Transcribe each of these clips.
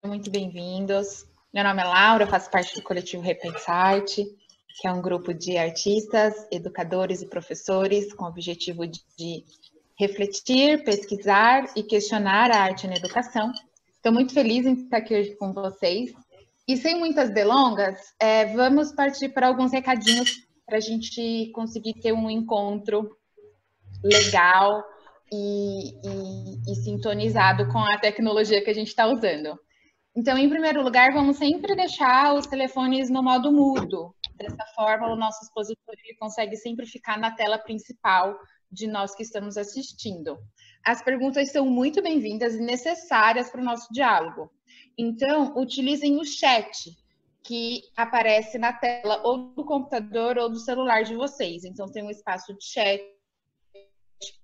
Muito bem-vindos. Meu nome é Laura, faço parte do coletivo Repensarte, que é um grupo de artistas, educadores e professores com o objetivo de refletir, pesquisar e questionar a arte na educação. Estou muito feliz em estar aqui hoje com vocês. E sem muitas delongas, vamos partir para alguns recadinhos para a gente conseguir ter um encontro legal e sintonizado com a tecnologia que a gente está usando. Então, em primeiro lugar, vamos sempre deixar os telefones no modo mudo. Dessa forma, o nosso expositor consegue sempre ficar na tela principal de nós que estamos assistindo. As perguntas são muito bem-vindas e necessárias para o nosso diálogo. Então, utilizem o chat que aparece na tela ou do computador ou do celular de vocês. Então, tem um espaço de chat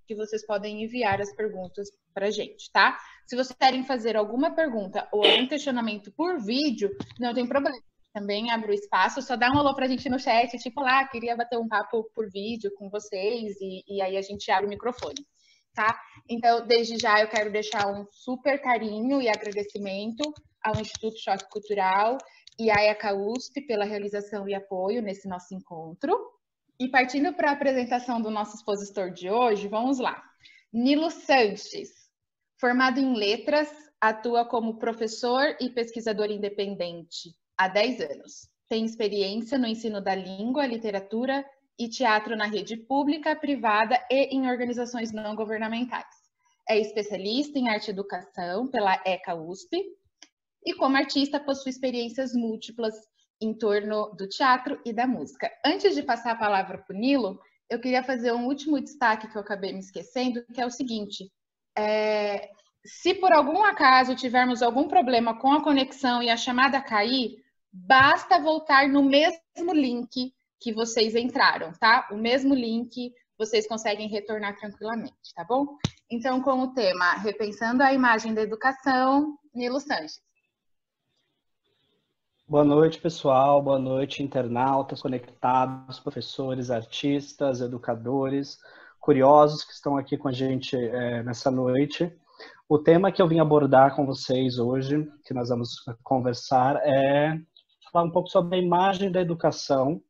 que vocês podem enviar as perguntas para a gente, tá? Se vocês querem fazer alguma pergunta ou algum questionamento por vídeo, não tem problema. Também abro espaço, só dá um alô para a gente no chat, tipo, lá, queria bater um papo por vídeo com vocês, e aí a gente abre o microfone, tá? Então, desde já, eu quero deixar um super carinho e agradecimento ao Instituto Choque Cultural e à ECA USP pela realização e apoio nesse nosso encontro. E partindo para a apresentação do nosso expositor de hoje, vamos lá. Nilo Sanches, formado em letras, atua como professor e pesquisador independente há 10 anos. Tem experiência no ensino da língua, literatura e teatro na rede pública, privada e em organizações não governamentais. É especialista em arte e educação pela ECA USP e como artista possui experiências múltiplas em torno do teatro e da música. Antes de passar a palavra para o Nilo, eu queria fazer um último destaque que eu acabei me esquecendo, que é o seguinte: se por algum acaso tivermos algum problema com a conexão e a chamada cair, basta voltar no mesmo link que vocês entraram, tá? O mesmo link vocês conseguem retornar tranquilamente, tá bom? Então, com o tema Repensando a Imagem da Educação, Nilo Sanches. Boa noite, pessoal. Boa noite, internautas conectados, professores, artistas, educadores, curiosos que estão aqui com a gente nessa noite. O tema que eu vim abordar com vocês hoje, que nós vamos conversar, é falar um pouco sobre a imagem da educação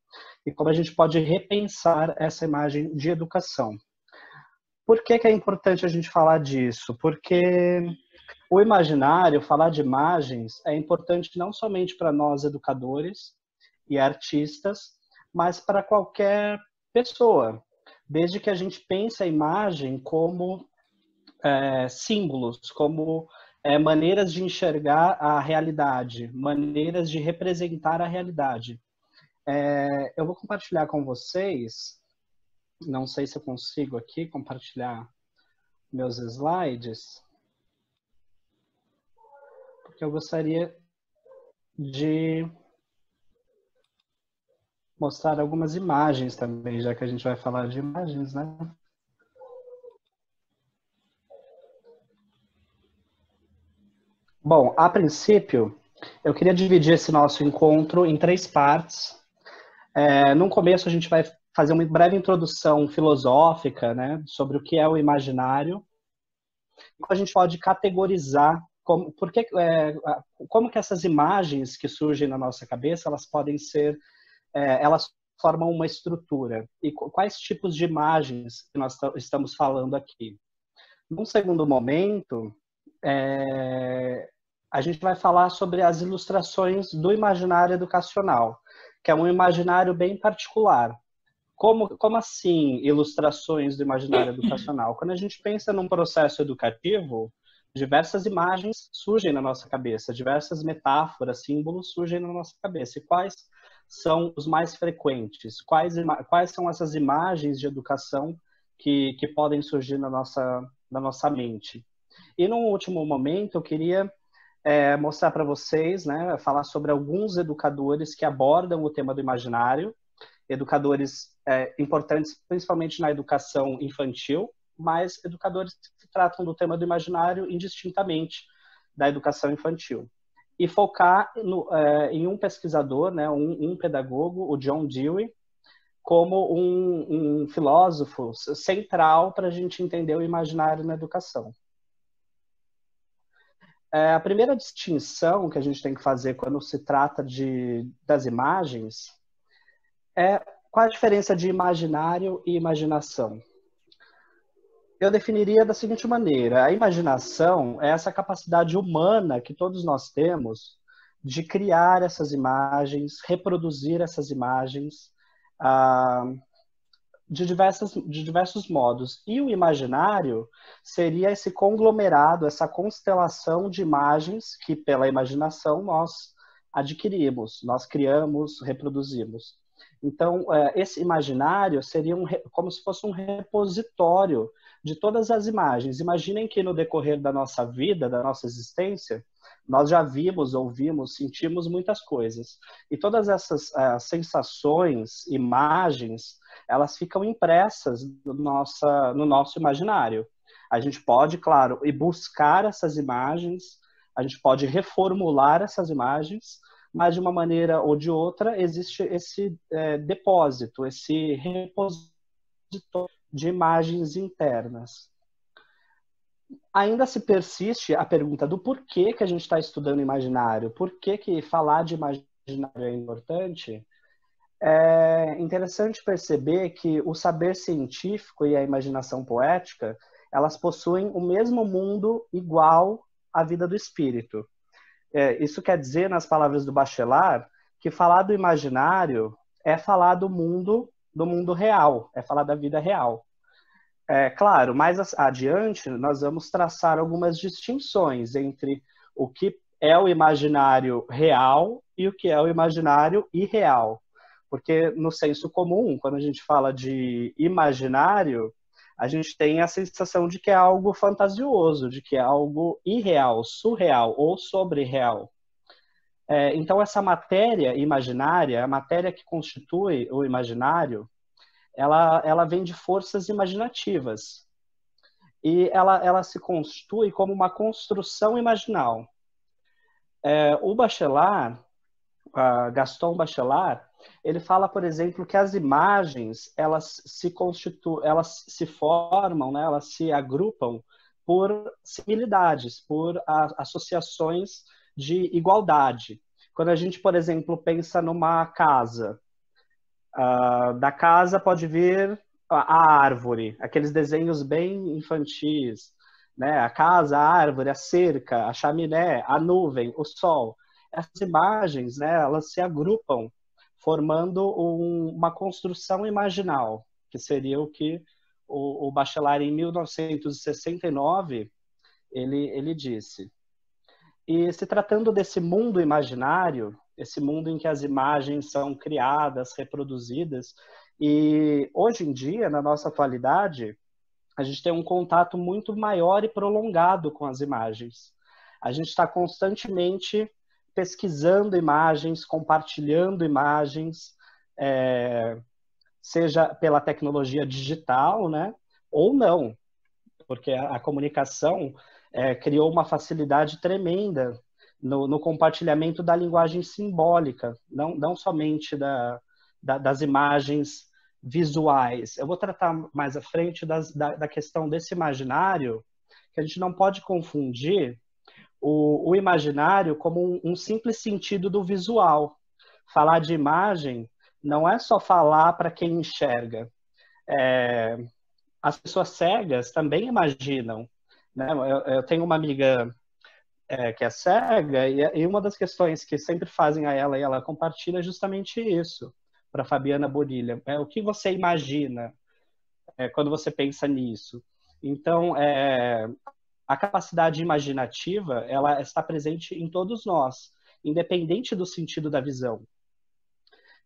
e como a gente pode repensar essa imagem de educação. Por que é importante a gente falar disso? Porque o imaginário, falar de imagens, é importante não somente para nós educadores e artistas, mas para qualquer pessoa, desde que a gente pense a imagem como símbolos, como maneiras de enxergar a realidade, maneiras de representar a realidade. Eu vou compartilhar com vocês, não sei se eu consigo aqui compartilhar meus slides, porque eu gostaria de mostrar algumas imagens também, já que a gente vai falar de imagens, né? Bom, a princípio, eu queria dividir esse nosso encontro em 3 partes. No começo, a gente vai fazer uma breve introdução filosófica, né, sobre o que é o imaginário, como a gente pode categorizar, como que essas imagens que surgem na nossa cabeça, elas podem ser, elas formam uma estrutura, e quais tipos de imagens que nós estamos falando aqui. Num segundo momento, a gente vai falar sobre as ilustrações do imaginário educacional, que é um imaginário bem particular. Como assim ilustrações do imaginário educacional? Quando a gente pensa num processo educativo, diversas imagens surgem na nossa cabeça, diversas metáforas, símbolos surgem na nossa cabeça. E quais são os mais frequentes? Quais são essas imagens de educação que podem surgir na nossa mente? E num último momento, eu queria mostrar para vocês, né, falar sobre alguns educadores que abordam o tema do imaginário, educadores importantes principalmente na educação infantil, mas educadores que tratam do tema do imaginário indistintamente da educação infantil. E focar em um pesquisador, né, um pedagogo, o John Dewey, como um filósofo central para a gente entender o imaginário na educação. A primeira distinção que a gente tem que fazer quando se trata das imagens é qual a diferença de imaginário e imaginação. Eu definiria da seguinte maneira: a imaginação é essa capacidade humana que todos nós temos de criar essas imagens, reproduzir essas imagens de diversos modos. E o imaginário seria esse conglomerado, essa constelação de imagens que, pela imaginação, nós adquirimos, nós criamos, reproduzimos. Então, esse imaginário seria como se fosse um repositório de todas as imagens. Imaginem que no decorrer da nossa vida, da nossa existência, nós já vimos, ouvimos, sentimos muitas coisas. E todas essas sensações, imagens, elas ficam impressas no nosso imaginário. A gente pode, claro, ir buscar essas imagens, a gente pode reformular essas imagens, mas de uma maneira ou de outra existe esse depósito, esse repositório de imagens internas. Ainda se persiste a pergunta do porquê que a gente está estudando imaginário, por que falar de imaginário é importante. É interessante perceber que o saber científico e a imaginação poética, elas possuem o mesmo mundo igual à vida do espírito. Isso quer dizer, nas palavras do Bachelard, que falar do imaginário é falar do mundo real, é falar da vida real. Claro, mais adiante nós vamos traçar algumas distinções entre o que é o imaginário real e o que é o imaginário irreal. Porque no senso comum, quando a gente fala de imaginário, a gente tem a sensação de que é algo fantasioso, de que é algo irreal, surreal ou sobre-real. Então, essa matéria imaginária, a matéria que constitui o imaginário, ela vem de forças imaginativas. E ela se constitui como uma construção imaginal. O Bachelard, Gaston Bachelard, ele fala, por exemplo, que as imagens, elas se formam, né, elas se agrupam por similitudes, por associações de igualdade. Quando a gente, por exemplo, pensa numa casa, da casa pode vir a árvore, aqueles desenhos bem infantis, né? A casa, a árvore, a cerca, a chaminé, a nuvem, o sol. Essas imagens, né, elas se agrupam formando uma construção imaginal, que seria o que o Bachelard, em 1969, ele disse. E se tratando desse mundo imaginário, esse mundo em que as imagens são criadas, reproduzidas, e hoje em dia, na nossa atualidade, a gente tem um contato muito maior e prolongado com as imagens. A gente está constantemente pesquisando imagens, compartilhando imagens, seja pela tecnologia digital, né, ou não, porque a comunicação criou uma facilidade tremenda no compartilhamento da linguagem simbólica, não somente das imagens visuais. Eu vou tratar mais à frente da questão desse imaginário, que a gente não pode confundir o imaginário como um simples sentido do visual. Falar de imagem não é só falar para quem enxerga. As pessoas cegas também imaginam, né? Eu tenho uma amiga que é cega, e uma das questões que sempre fazem a ela, e ela compartilha, é justamente isso, para Fabiana Bonilha. O que você imagina quando você pensa nisso? Então, a capacidade imaginativa, ela está presente em todos nós, independente do sentido da visão.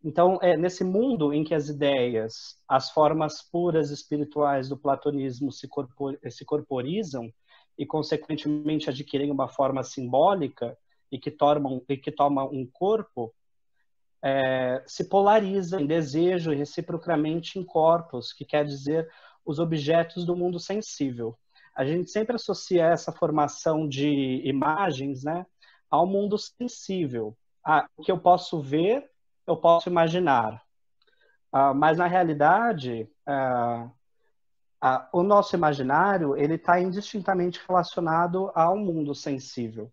Então, nesse mundo em que as ideias, as formas puras espirituais do platonismo se corporizam e, consequentemente, adquirem uma forma simbólica e que toma um corpo, se polarizam em desejo e reciprocamente em corpos, que quer dizer os objetos do mundo sensível. A gente sempre associa essa formação de imagens, né, ao mundo sensível. O que eu posso ver, eu posso imaginar. Mas, na realidade, O nosso imaginário, ele está indistintamente relacionado ao mundo sensível.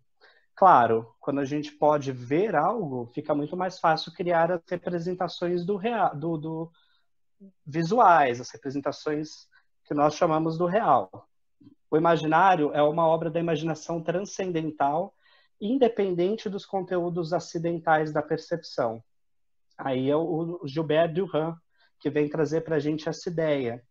Claro, quando a gente pode ver algo, fica muito mais fácil criar as representações do real, visuais, as representações que nós chamamos do real. O imaginário é uma obra da imaginação transcendental, independente dos conteúdos acidentais da percepção. Aí é o Gilbert Durand que vem trazer para a gente essa ideia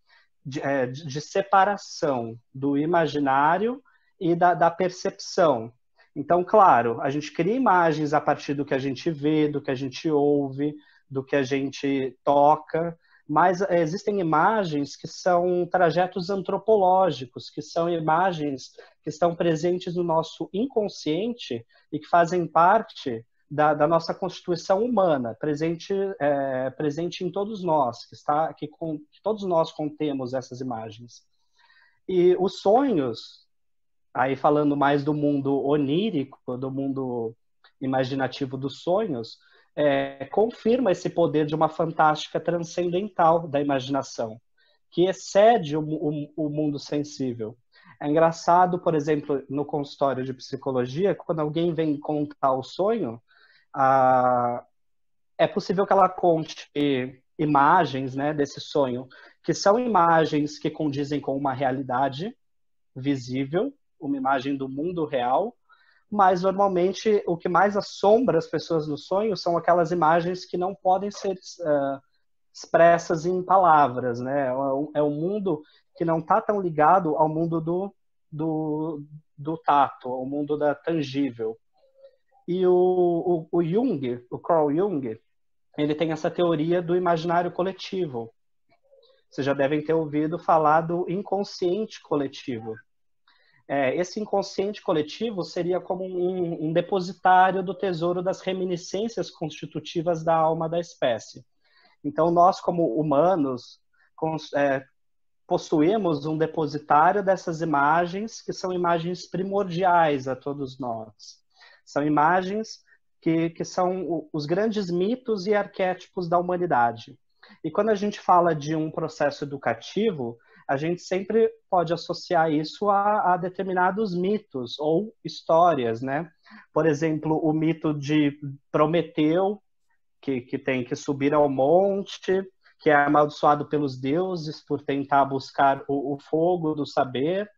de separação do imaginário e da percepção. Então, claro, a gente cria imagens a partir do que a gente vê, do que a gente ouve, do que a gente toca, mas existem imagens que são trajetos antropológicos, que são imagens que estão presentes no nosso inconsciente e que fazem parte da nossa constituição humana, presente em todos nós, que todos nós contemos essas imagens. E os sonhos, aí falando mais do mundo onírico, do mundo imaginativo dos sonhos, confirma esse poder de uma fantástica transcendental da imaginação, que excede o mundo sensível. É engraçado, por exemplo, no consultório de psicologia, quando alguém vem contar o sonho, é possível que ela conte imagens, né, desse sonho, que são imagens que condizem com uma realidade visível, uma imagem do mundo real, mas normalmente o que mais assombra as pessoas no sonho são aquelas imagens que não podem ser expressas em palavras, né? É um mundo que não está tão ligado ao mundo do tato, ao mundo da tangível. E o Jung, o Carl Jung, ele tem essa teoria do imaginário coletivo. Vocês já devem ter ouvido falar do inconsciente coletivo. Esse inconsciente coletivo seria como um depositário do tesouro das reminiscências constitutivas da alma da espécie. Então, nós, como humanos, possuímos um depositário dessas imagens, que são imagens primordiais a todos nós. São imagens que são os grandes mitos e arquétipos da humanidade. E quando a gente fala de um processo educativo, a gente sempre pode associar isso a determinados mitos ou histórias, né? Por exemplo, o mito de Prometeu, que tem que subir ao monte, que é amaldiçoado pelos deuses por tentar buscar o fogo do saber.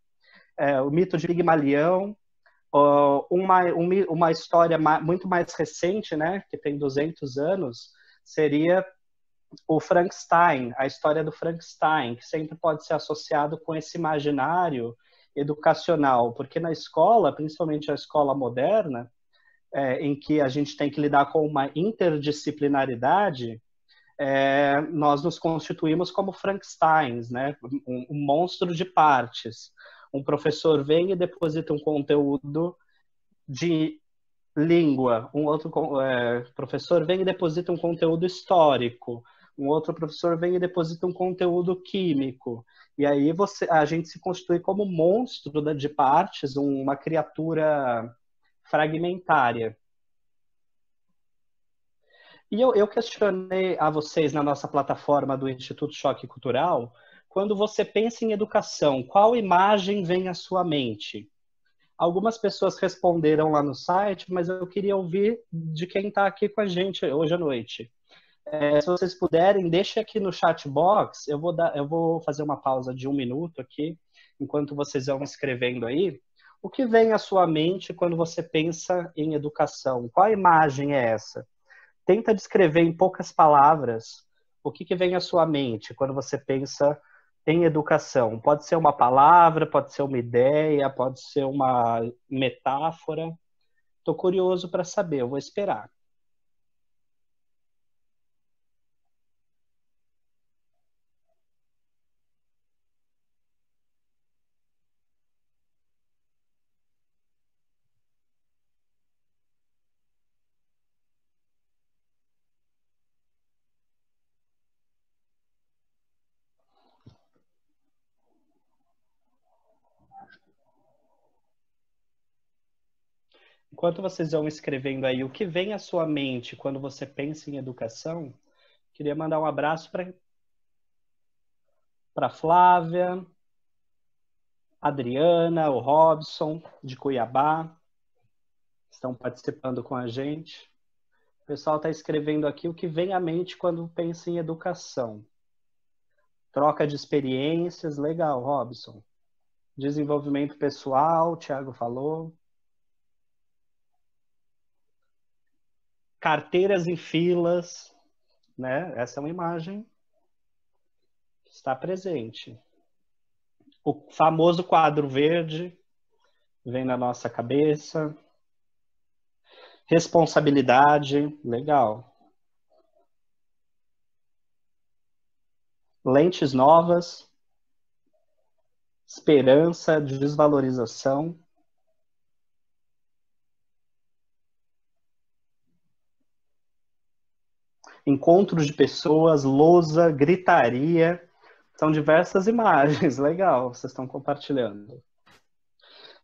O mito de Pigmalião, uma história muito mais recente, né, que tem 200 anos, seria o Frankenstein, a história do Frankenstein, que sempre pode ser associado com esse imaginário educacional, porque na escola, principalmente a escola moderna, em que a gente tem que lidar com uma interdisciplinaridade, nós nos constituímos como Frankensteins, né? Um monstro de partes. Um professor vem e deposita um conteúdo de língua, um outro professor vem e deposita um conteúdo histórico, um outro professor vem e deposita um conteúdo químico, e aí a gente se constitui como monstro de partes, uma criatura fragmentária. E eu questionei a vocês na nossa plataforma do Instituto Choque Cultural, quando você pensa em educação, qual imagem vem à sua mente? Algumas pessoas responderam lá no site, mas eu queria ouvir de quem está aqui com a gente hoje à noite. Se vocês puderem, deixem aqui no chat box, eu vou fazer uma pausa de 1 minuto aqui, enquanto vocês vão escrevendo aí. O que vem à sua mente quando você pensa em educação? Qual imagem é essa? Tenta descrever em poucas palavras o que vem à sua mente quando você pensa em educação. Pode ser uma palavra, pode ser uma ideia, pode ser uma metáfora. Estou curioso para saber, eu vou esperar. Enquanto vocês vão escrevendo aí o que vem à sua mente quando você pensa em educação, queria mandar um abraço para para Flávia, Adriana, o Robson, de Cuiabá, estão participando com a gente. O pessoal está escrevendo aqui o que vem à mente quando pensa em educação. Troca de experiências, legal, Robson. Desenvolvimento pessoal, o Thiago falou. Carteiras em filas, né? Essa é uma imagem que está presente. O famoso quadro verde vem na nossa cabeça. Responsabilidade, legal. Lentes novas, esperança, desvalorização. Encontros de pessoas, lousa, gritaria. São diversas imagens, legal, vocês estão compartilhando.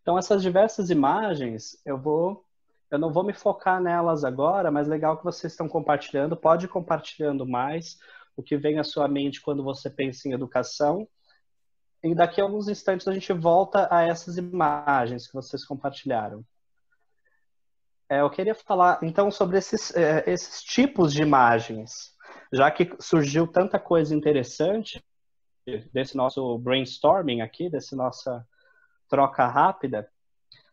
Então, essas diversas imagens, eu não vou me focar nelas agora, mas legal que vocês estão compartilhando. Pode ir compartilhando mais o que vem à sua mente quando você pensa em educação. E daqui a alguns instantes a gente volta a essas imagens que vocês compartilharam. Eu queria falar, então, sobre esses tipos de imagens, já que surgiu tanta coisa interessante desse nosso brainstorming aqui, dessa nossa troca rápida.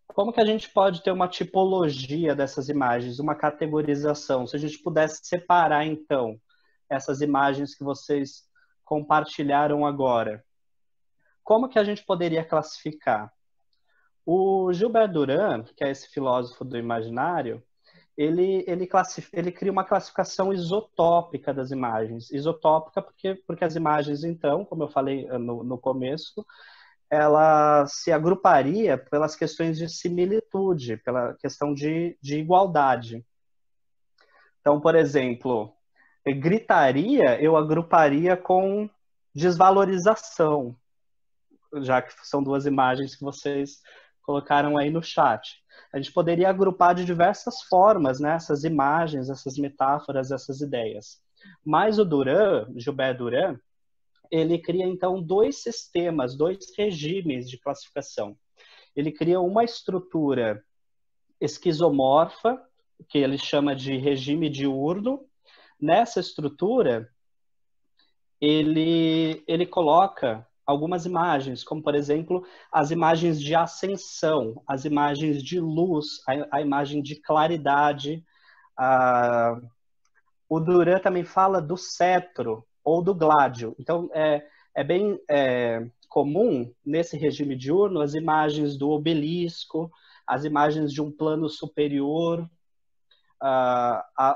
Como que a gente pode ter uma tipologia dessas imagens, uma categorização? Se a gente pudesse separar, então, essas imagens que vocês compartilharam agora, como que a gente poderia classificar? O Gilbert Durand, que é esse filósofo do imaginário, ele cria uma classificação isotópica das imagens. Isotópica porque as imagens, então, como eu falei no começo, ela se agruparia pelas questões de similitude, pela questão de igualdade. Então, por exemplo, gritaria eu agruparia com desvalorização, já que são duas imagens que vocês colocaram aí no chat. A gente poderia agrupar de diversas formas, né, essas imagens, essas metáforas, essas ideias. Mas o Gilbert Durand, ele cria, então, dois sistemas, dois regimes de classificação. Ele cria uma estrutura esquizomorfa, que ele chama de regime diurno. Nessa estrutura, ele coloca algumas imagens, como, por exemplo, as imagens de ascensão, as imagens de luz, a imagem de claridade. O Durand também fala do cetro ou do gládio. Então, é bem comum, nesse regime diurno, as imagens do obelisco, as imagens de um plano superior,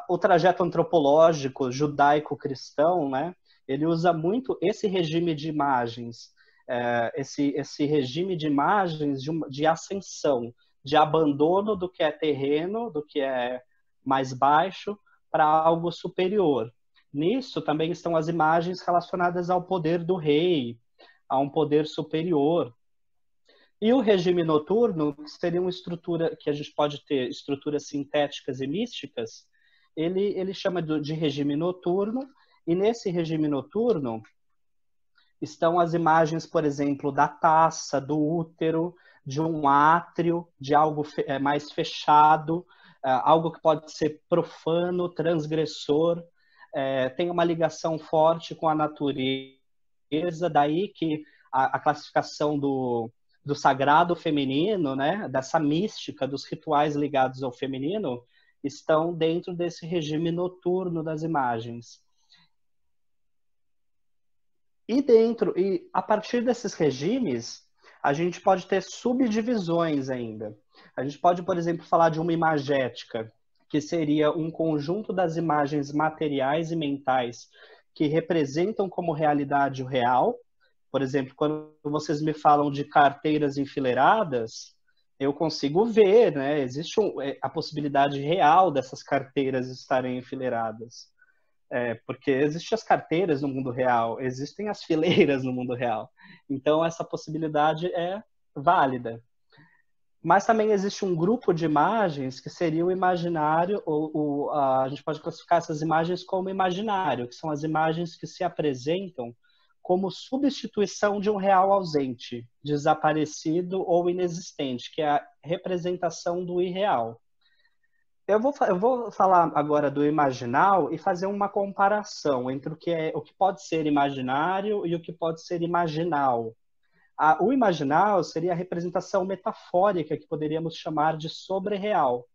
o trajeto antropológico judaico-cristão, né? Ele usa muito esse regime de imagens, esse regime de imagens de ascensão, de abandono do que é terreno, do que é mais baixo, para algo superior. Nisso também estão as imagens relacionadas ao poder do rei, a um poder superior. E o regime noturno, que seria uma estrutura que a gente pode ter, estruturas sintéticas e místicas, ele chama de regime noturno, e nesse regime noturno estão as imagens, por exemplo, da taça, do útero, de um átrio, de algo mais fechado, algo que pode ser profano, transgressor, tem uma ligação forte com a natureza, daí que a classificação do sagrado feminino, né, dessa mística, dos rituais ligados ao feminino, estão dentro desse regime noturno das imagens. E a partir desses regimes, a gente pode ter subdivisões ainda. A gente pode, por exemplo, falar de uma imagética, que seria um conjunto das imagens materiais e mentais que representam como realidade o real. Por exemplo, quando vocês me falam de carteiras enfileiradas, eu consigo ver, né? Existe a possibilidade real dessas carteiras estarem enfileiradas. Porque existem as carteiras no mundo real, existem as fileiras no mundo real. Então, essa possibilidade é válida. Mas também existe um grupo de imagens que seria o imaginário, a gente pode classificar essas imagens como imaginário, que são as imagens que se apresentam como substituição de um real ausente, desaparecido ou inexistente, que é a representação do irreal. Eu vou falar agora do imaginal e fazer uma comparação entre o que pode ser imaginário e o que pode ser imaginal. O imaginal seria a representação metafórica que poderíamos chamar de sobre-real,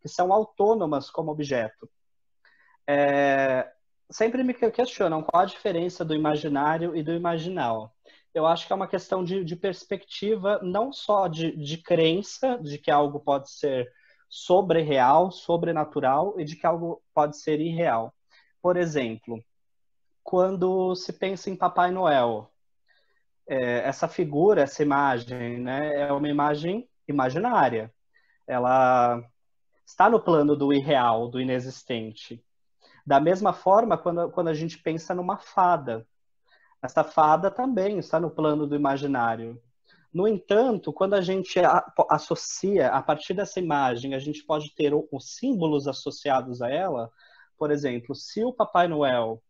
que são autônomas como objeto. Sempre me questionam qual a diferença do imaginário e do imaginal. Eu acho que é uma questão de perspectiva, não só de crença, de que algo pode ser sobre-real, sobrenatural, e de que algo pode ser irreal. Por exemplo, quando se pensa em Papai Noel, essa figura, essa imagem, né, é uma imagem imaginária. Ela está no plano do irreal, do inexistente. Da mesma forma, quando a gente pensa numa fada, essa fada também está no plano do imaginário. No entanto, quando a gente associa, a partir dessa imagem, a gente pode ter os símbolos associados a ela. Por exemplo, se o Papai Noel,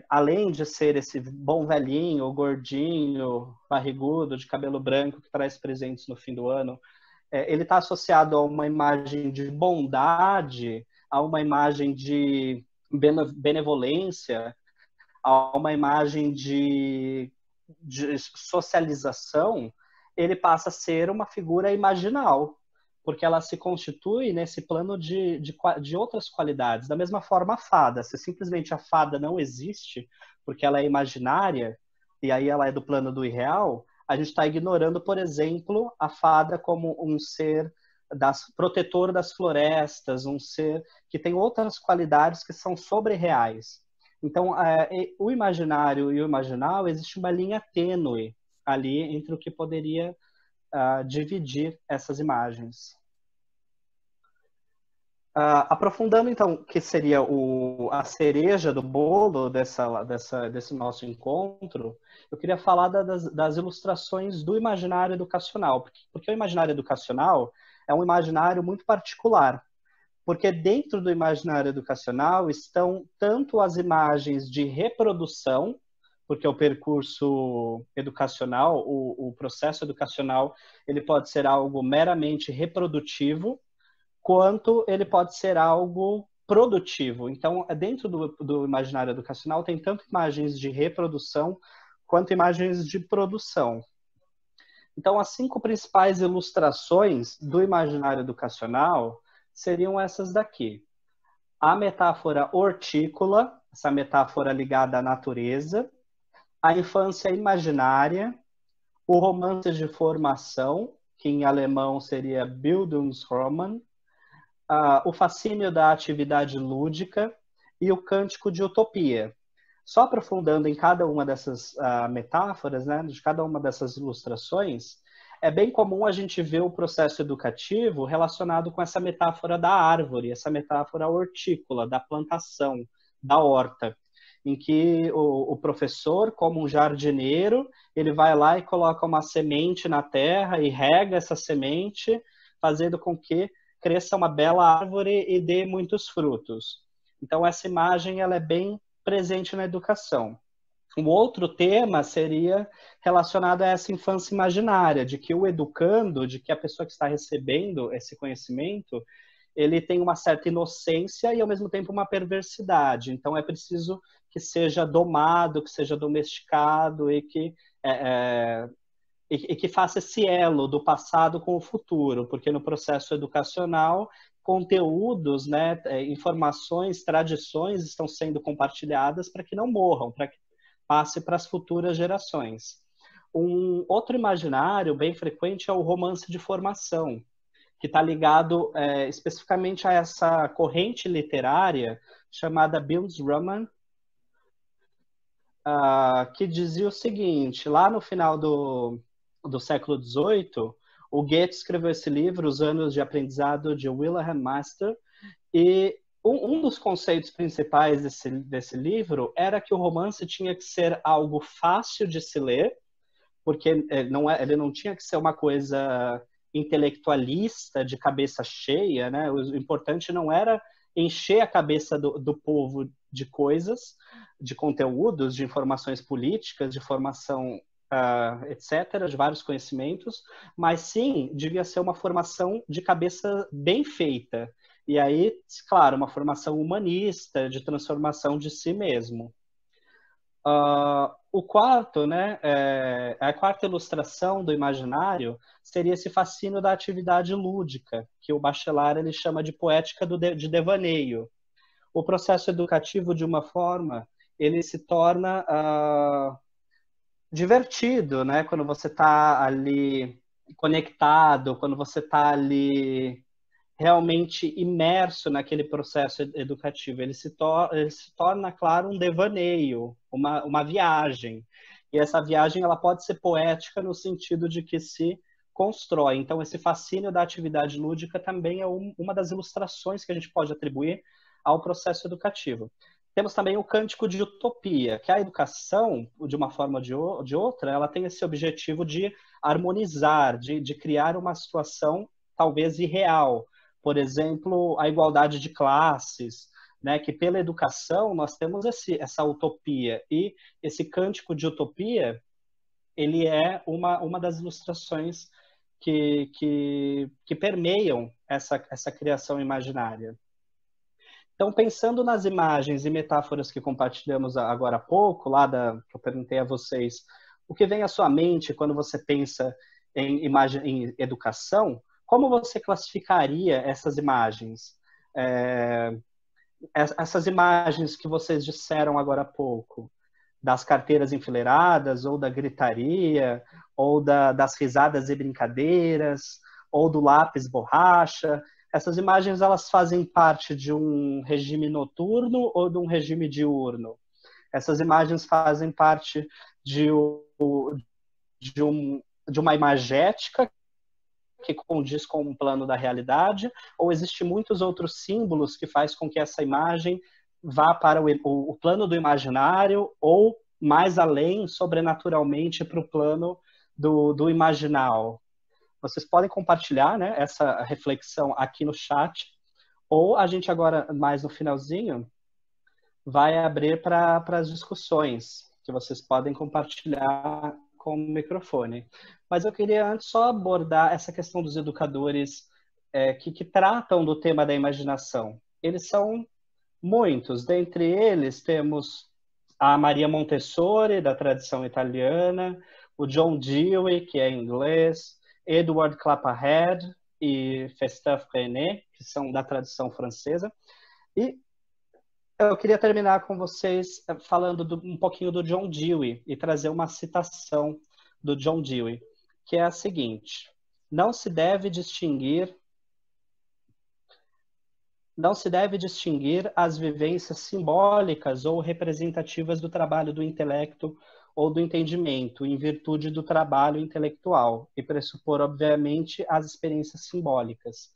além de ser esse bom velhinho, gordinho, barrigudo, de cabelo branco, que traz presentes no fim do ano, ele está associado a uma imagem de bondade, a uma imagem de benevolência, a uma imagem de socialização, ele passa a ser uma figura imaginal, porque ela se constitui nesse plano de outras qualidades. Da mesma forma, a fada. Se simplesmente a fada não existe, porque ela é imaginária, e aí ela é do plano do irreal, a gente está ignorando, por exemplo, a fada como um ser protetor das florestas, um ser que tem outras qualidades que são sobre-reais. Então, o imaginário e o imaginal, existe uma linha tênue ali entre o que poderia dividir essas imagens. Aprofundando, então, que seria a cereja do bolo desse nosso encontro, eu queria falar das ilustrações do imaginário educacional, porque o imaginário educacional é um imaginário muito particular. Porque dentro do imaginário educacional estão tanto as imagens de reprodução, porque o percurso educacional, o processo educacional, ele pode ser algo meramente reprodutivo, quanto ele pode ser algo produtivo. Então, dentro do imaginário educacional, tem tanto imagens de reprodução, quanto imagens de produção. Então, as 5 principais ilustrações do imaginário educacional seriam essas daqui. A metáfora hortícola, essa metáfora ligada à natureza, a infância imaginária, o romance de formação, que em alemão seria Bildungsroman, o fascínio da atividade lúdica e o cântico de utopia. Só aprofundando em cada uma dessas metáforas, né, de cada uma dessas ilustrações, é bem comum a gente ver o processo educativo relacionado com essa metáfora da árvore, essa metáfora hortícola, da plantação, da horta, em que o professor, como um jardineiro, ele vai lá e coloca uma semente na terra e rega essa semente, fazendo com que cresça uma bela árvore e dê muitos frutos. Então, essa imagem ela é bem presente na educação. Um outro tema seria relacionado a essa infância imaginária, de que o educando, de que a pessoa que está recebendo esse conhecimento, ele tem uma certa inocência e, ao mesmo tempo, uma perversidade. Então, é preciso que seja domado, que seja domesticado e que faça esse elo do passado com o futuro, porque no processo educacional, conteúdos, né, informações, tradições estão sendo compartilhadas para que não morram, para que passe para as futuras gerações. Um outro imaginário bem frequente é o romance de formação, que está ligado especificamente a essa corrente literária chamada Bildungsroman, que dizia o seguinte: lá no final do século XVIII, o Goethe escreveu esse livro, Os Anos de Aprendizado de Wilhelm Meister, e um dos conceitos principais desse livro era que o romance tinha que ser algo fácil de se ler, porque ele não tinha que ser uma coisa intelectualista, de cabeça cheia, né? O importante não era encher a cabeça do povo de coisas, de conteúdos, de informações políticas, de formação, etc., de vários conhecimentos, mas sim, devia ser uma formação de cabeça bem feita. E aí, claro, uma formação humanista, de transformação de si mesmo. O quarto, né, a quarta ilustração do imaginário seria esse fascínio da atividade lúdica, que o Bachelard ele chama de poética de devaneio. O processo educativo, de uma forma, ele se torna divertido, né, quando você está ali conectado, quando você está ali realmente imerso naquele processo educativo. Ele se torna, claro, um devaneio, uma viagem. E essa viagem ela pode ser poética no sentido de que se constrói. Então, esse fascínio da atividade lúdica também é uma das ilustrações que a gente pode atribuir ao processo educativo. Temos também o cântico de utopia, que a educação, de uma forma ou de outra, ela tem esse objetivo de harmonizar, de criar uma situação talvez irreal. Por exemplo, a igualdade de classes, né, que pela educação nós temos essa utopia. E esse cântico de utopia, ele é uma das ilustrações que permeiam essa criação imaginária. Então, pensando nas imagens e metáforas que compartilhamos agora há pouco, que eu perguntei a vocês, o que vem à sua mente quando você pensa em educação? Como você classificaria essas imagens? Essas imagens que vocês disseram agora há pouco, das carteiras enfileiradas, ou da gritaria, ou das risadas e brincadeiras, ou do lápis borracha. Essas imagens, elas fazem parte de um regime noturno ou de um regime diurno? Essas imagens fazem parte de uma imagética que condiz com um plano da realidade, ou existem muitos outros símbolos que faz com que essa imagem vá para o plano do imaginário, ou mais além, sobrenaturalmente, para o plano do imaginal? Vocês podem compartilhar, né, essa reflexão aqui no chat, ou a gente agora, mais no finalzinho, vai abrir para as discussões, que vocês podem compartilhar com o microfone. Mas eu queria antes só abordar essa questão dos educadores que tratam do tema da imaginação. Eles são muitos. Dentre eles temos a Maria Montessori, da tradição italiana, o John Dewey, que é inglês, Edward Claparède e Christophe René, que são da tradição francesa. E eu queria terminar com vocês falando um pouquinho do John Dewey e trazer uma citação do John Dewey, que é a seguinte: não se deve distinguir as vivências simbólicas ou representativas do trabalho do intelecto ou do entendimento, em virtude do trabalho intelectual, e pressupor, obviamente, as experiências simbólicas.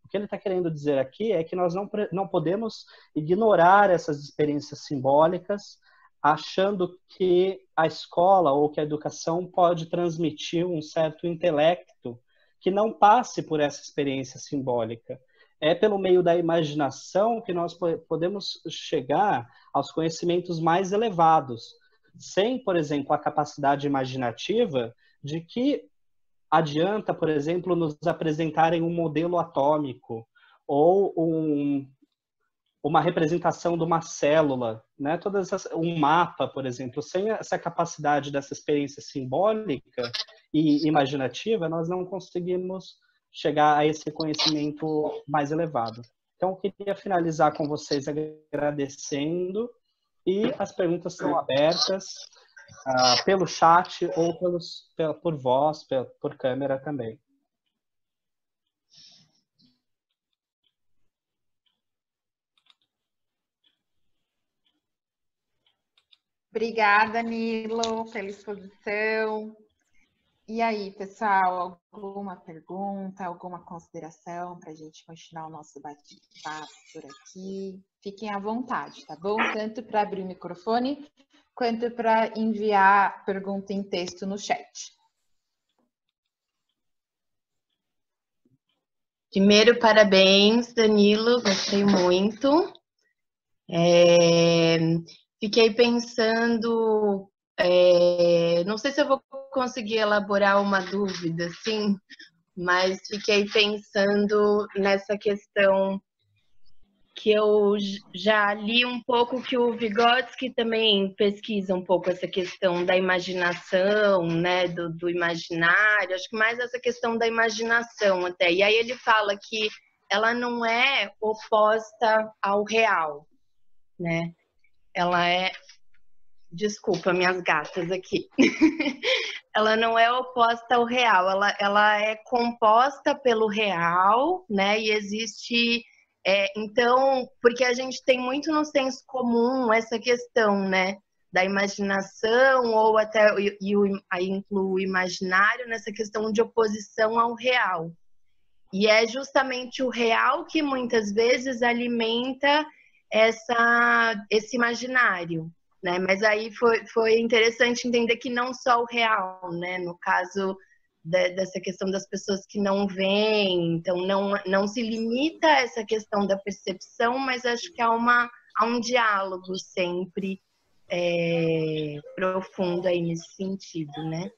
O que ele está querendo dizer aqui é que nós não podemos ignorar essas experiências simbólicas, achando que a escola ou que a educação pode transmitir um certo intelecto que não passe por essa experiência simbólica. É pelo meio da imaginação que nós podemos chegar aos conhecimentos mais elevados, sem, por exemplo, a capacidade imaginativa de que adianta, por exemplo, nos apresentarem um modelo atômico ou uma representação de uma célula, né? Um mapa, por exemplo. Sem essa capacidade dessa experiência simbólica e imaginativa, nós não conseguimos chegar a esse conhecimento mais elevado. Então, eu queria finalizar com vocês agradecendo, e as perguntas são abertas pelo chat ou por voz, por câmera também. Obrigada, Nilo, pela exposição. E aí, pessoal, alguma pergunta, alguma consideração para a gente continuar o nosso bate-papo por aqui? Fiquem à vontade, tá bom? Tanto para abrir o microfone, quanto para enviar pergunta em texto no chat. Primeiro, parabéns, Danilo, gostei muito. Fiquei pensando, não sei se eu vou conseguir elaborar uma dúvida, assim, mas fiquei pensando nessa questão que eu já li um pouco, que o Vygotsky também pesquisa um pouco essa questão da imaginação, né, do imaginário, acho que mais essa questão da imaginação até. E aí ele fala que ela não é oposta ao real, né? Ela é... Desculpa, minhas gatas aqui. Ela não é oposta ao real, ela é composta pelo real, né? E existe... então, porque a gente tem muito no senso comum essa questão, né? Da imaginação, ou até aí inclui o imaginário nessa questão de oposição ao real. E é justamente o real que muitas vezes alimenta esse imaginário, né? Mas aí foi interessante entender que não só o real, né? No caso dessa questão das pessoas que não veem, então não se limita a essa questão da percepção, mas acho que há um diálogo sempre profundo aí nesse sentido, né?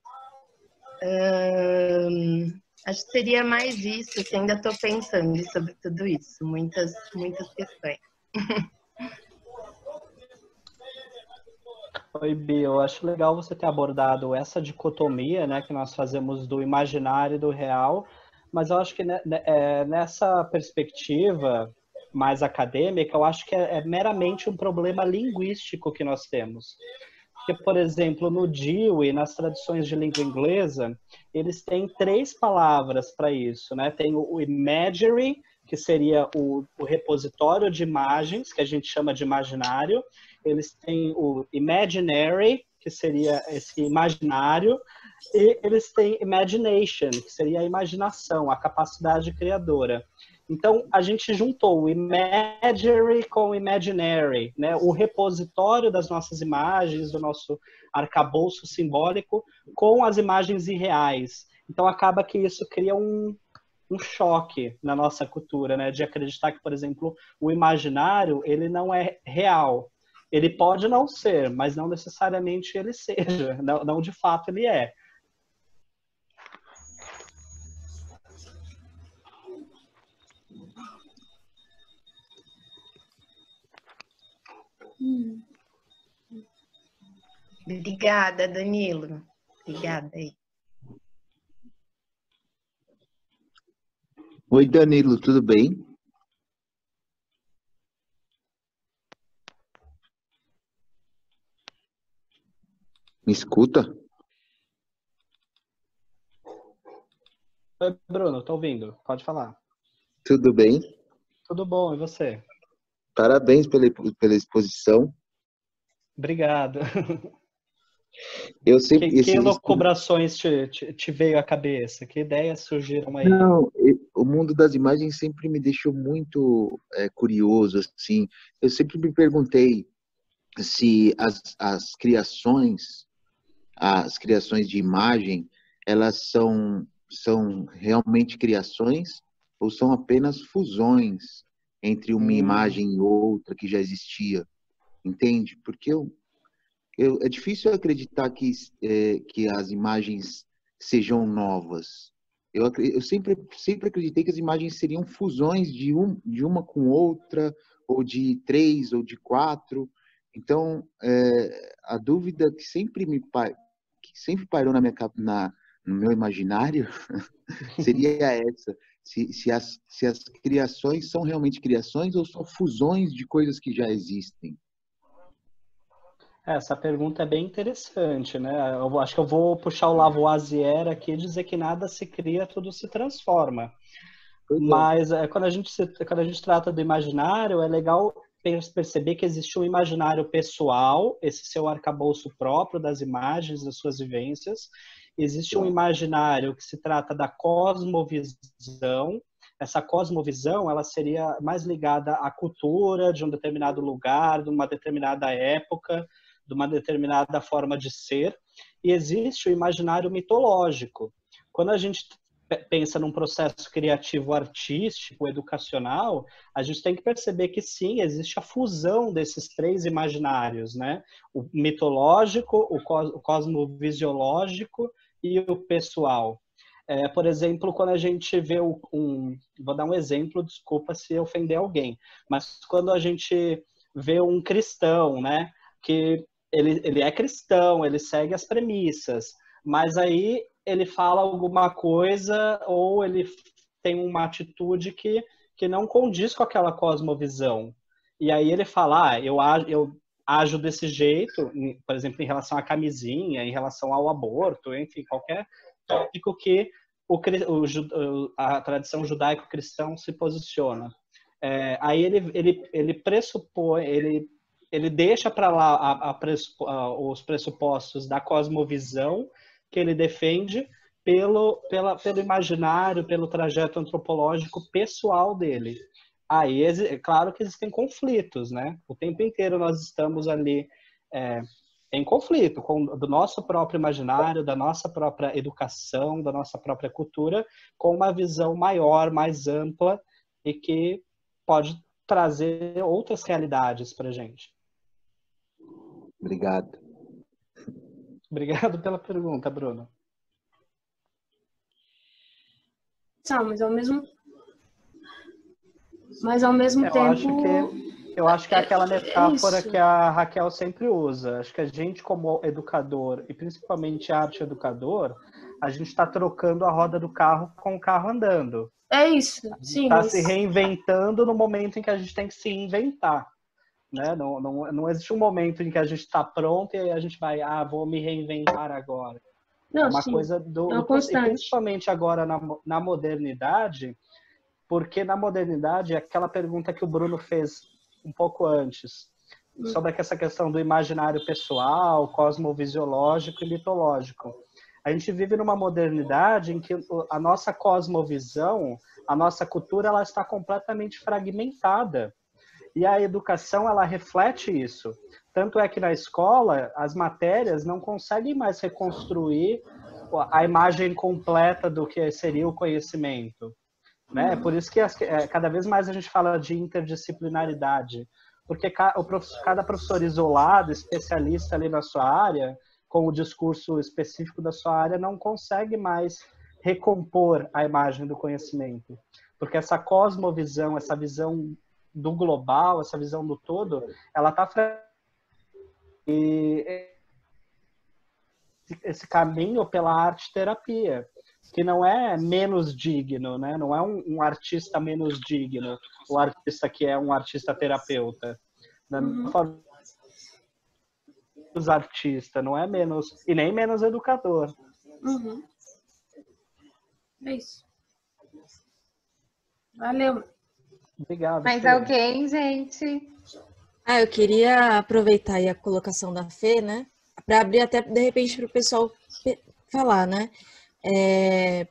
Acho que seria mais isso, que ainda estou pensando sobre tudo isso, muitas questões. Oi, Bia, eu acho legal você ter abordado essa dicotomia, né, que nós fazemos do imaginário e do real, mas eu acho que nessa perspectiva mais acadêmica, eu acho que é meramente um problema linguístico que nós temos. Porque, por exemplo, no Dewey, nas traduções de língua inglesa, eles têm 3 palavras para isso, né? Tem o imagery, que seria o repositório de imagens, que a gente chama de imaginário. Eles têm o imaginary, que seria esse imaginário, e eles têm imagination, que seria a imaginação, a capacidade criadora. Então, a gente juntou o imagery com o imaginary, né? O repositório das nossas imagens, do nosso arcabouço simbólico, com as imagens irreais. Então, acaba que isso cria um choque na nossa cultura, né? De acreditar que, por exemplo, o imaginário, ele não é real. Ele pode não ser, mas não necessariamente ele seja. Não de fato ele é. Obrigada, Danilo. Obrigada aí. Oi, Danilo, tudo bem? Me escuta? Oi, Bruno, tô ouvindo. Pode falar. Tudo bem? Tudo bom, e você? Parabéns pela exposição. Obrigado. Eu sempre, Que elucubrações te veio à cabeça? Que ideias surgiram aí? Não, o mundo das imagens sempre me deixou muito curioso, assim. Eu sempre me perguntei se as criações de imagem, elas são realmente criações ou são apenas fusões entre uma imagem e outra que já existia, entende? Porque é difícil acreditar que as imagens sejam novas. Eu sempre acreditei que as imagens seriam fusões de uma com outra, ou de 3, ou de 4. Então, a dúvida que sempre pairou no meu imaginário seria essa: se as criações são realmente criações ou só fusões de coisas que já existem. Essa pergunta é bem interessante, né? Eu acho que eu vou puxar o Lavoisier aqui e dizer que nada se cria, tudo se transforma. Mas quando a gente trata do imaginário, é legal perceber que existe um imaginário pessoal, esse seu arcabouço próprio das imagens, das suas vivências. Existe um imaginário que se trata da cosmovisão. Essa cosmovisão, ela seria mais ligada à cultura de um determinado lugar, de uma determinada época, de uma determinada forma de ser. E existe o imaginário mitológico. Quando a gente pensa num processo criativo artístico, educacional, a gente tem que perceber que sim, existe a fusão desses três imaginários, né? O mitológico, o cosmovisiológico e o pessoal. Por exemplo, quando a gente vê vou dar um exemplo, desculpa se ofender alguém, mas quando a gente vê um cristão, né, que ele é cristão, ele segue as premissas, mas aí ele fala alguma coisa ou ele tem uma atitude que não condiz com aquela cosmovisão. E aí ele fala, eu ajo desse jeito, por exemplo, em relação à camisinha, em relação ao aborto, enfim, qualquer tópico que a tradição judaico-cristã se posiciona. Aí ele pressupõe, ele deixa para lá os pressupostos da cosmovisão que ele defende pelo imaginário, pelo trajeto antropológico pessoal dele. Aí é claro que existem conflitos, né? O tempo inteiro nós estamos ali em conflito do nosso próprio imaginário, da nossa própria educação, da nossa própria cultura, com uma visão maior, mais ampla e que pode trazer outras realidades para a gente. Obrigado. Obrigado pela pergunta, Bruno. Não, mas ao mesmo tempo... Eu acho que é aquela metáfora que a Raquel sempre usa. Acho que a gente, como educador, e principalmente arte educador, a gente está trocando a roda do carro com o carro andando. É isso, sim. Está se reinventando no momento em que a gente tem que se inventar. Né? Não existe um momento em que a gente está pronto e aí a gente vai, vou me reinventar agora. Não, é uma sim, coisa constante. E principalmente agora na modernidade, porque na modernidade, aquela pergunta que o Bruno fez um pouco antes, sobre essa questão do imaginário pessoal, cosmovisiológico e mitológico. A gente vive numa modernidade em que a nossa cosmovisão, a nossa cultura, ela está completamente fragmentada. E a educação, ela reflete isso. Tanto é que na escola, as matérias não conseguem mais reconstruir a imagem completa do que seria o conhecimento. Né? Por isso que cada vez mais a gente fala de interdisciplinaridade, porque cada professor isolado, especialista ali na sua área, com o discurso específico da sua área, não consegue mais recompor a imagem do conhecimento, porque essa cosmovisão, essa visão do global, essa visão do todo, ela está esse caminho pela arte-terapia, que não é menos digno, né? Não é um artista menos digno, o artista que é um artista terapeuta. Da mesma forma, os artistas não é menos, e nem menos educador. É isso. Valeu. Obrigado. Mais alguém, gente? Eu queria aproveitar aí a colocação da Fê, né? Para abrir até, de repente, para o pessoal falar, né?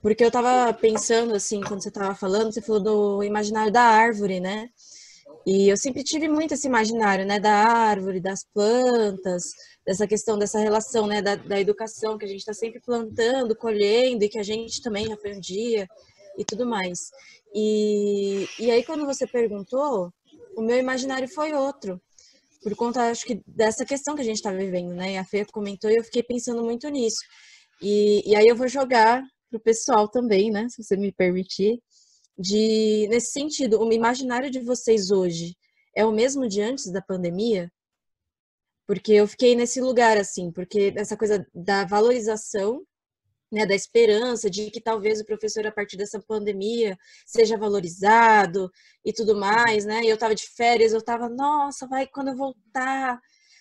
Porque eu estava pensando, assim, quando você estava falando, você falou do imaginário da árvore, né? E eu sempre tive muito esse imaginário, né? Da árvore, das plantas, dessa questão, dessa relação, né? Da educação, que a gente está sempre plantando, colhendo, e que a gente também já foi um dia, e tudo mais. E aí, quando você perguntou, o meu imaginário foi outro. Por conta, acho que, dessa questão que a gente está vivendo, né? E a Fê comentou e eu fiquei pensando muito nisso. E aí eu vou jogar pro pessoal também, né? Se você me permitir. Nesse sentido, o imaginário de vocês hoje é o mesmo de antes da pandemia? Porque eu fiquei nesse lugar, assim, porque essa coisa da valorização, né, da esperança de que talvez o professor, a partir dessa pandemia, seja valorizado e tudo mais, né? E eu estava de férias, eu estava, nossa, quando eu voltar,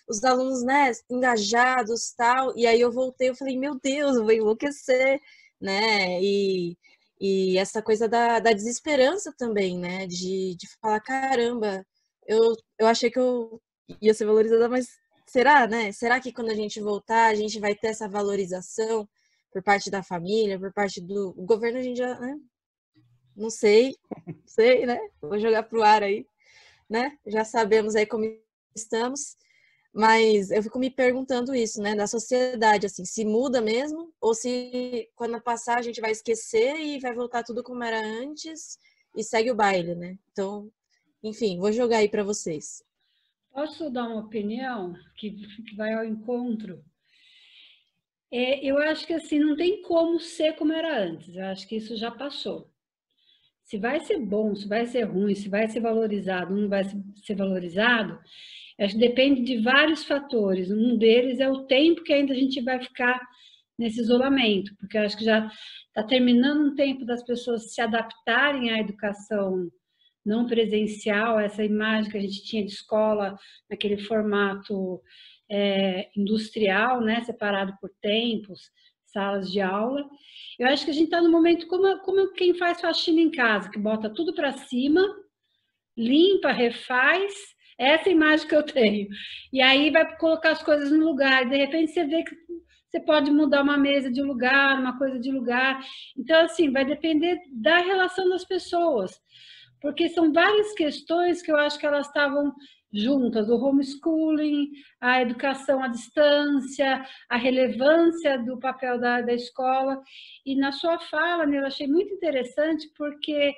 os alunos, né, engajados, tal. E aí eu voltei, eu falei, meu Deus, eu vou enlouquecer, né? E essa coisa da desesperança também, né? De falar, caramba, eu achei que eu ia ser valorizada, mas será, né? Será que quando a gente voltar, a gente vai ter essa valorização por parte da família, por parte do governo? A gente já, né? Não sei, né? Vou jogar pro ar aí, né? Já sabemos aí como estamos. Mas eu fico me perguntando isso, né, da sociedade, assim, se muda mesmo ou se quando passar a gente vai esquecer e vai voltar tudo como era antes e segue o baile, né? Então, enfim, vou jogar aí para vocês. Posso dar uma opinião que vai ao encontro? Eu acho que assim, não tem como ser como era antes. Eu acho que isso já passou. Se vai ser bom, se vai ser ruim, se vai ser valorizado, não vai ser valorizado, acho que depende de vários fatores. Um deles é o tempo que ainda a gente vai ficar nesse isolamento, porque eu acho que já está terminando um tempo das pessoas se adaptarem à educação não presencial, essa imagem que a gente tinha de escola naquele formato industrial, né, separado por tempos, salas de aula. Eu acho que a gente está no momento como quem faz faxina em casa, que bota tudo para cima, limpa, refaz. Essa imagem que eu tenho. E aí vai colocar as coisas no lugar. E de repente você vê que você pode mudar uma mesa de lugar, uma coisa de lugar. Então, assim, vai depender da relação das pessoas. Porque são várias questões que eu acho que elas estavam juntas, o homeschooling, a educação à distância, a relevância do papel da escola. E na sua fala, né, eu achei muito interessante, porque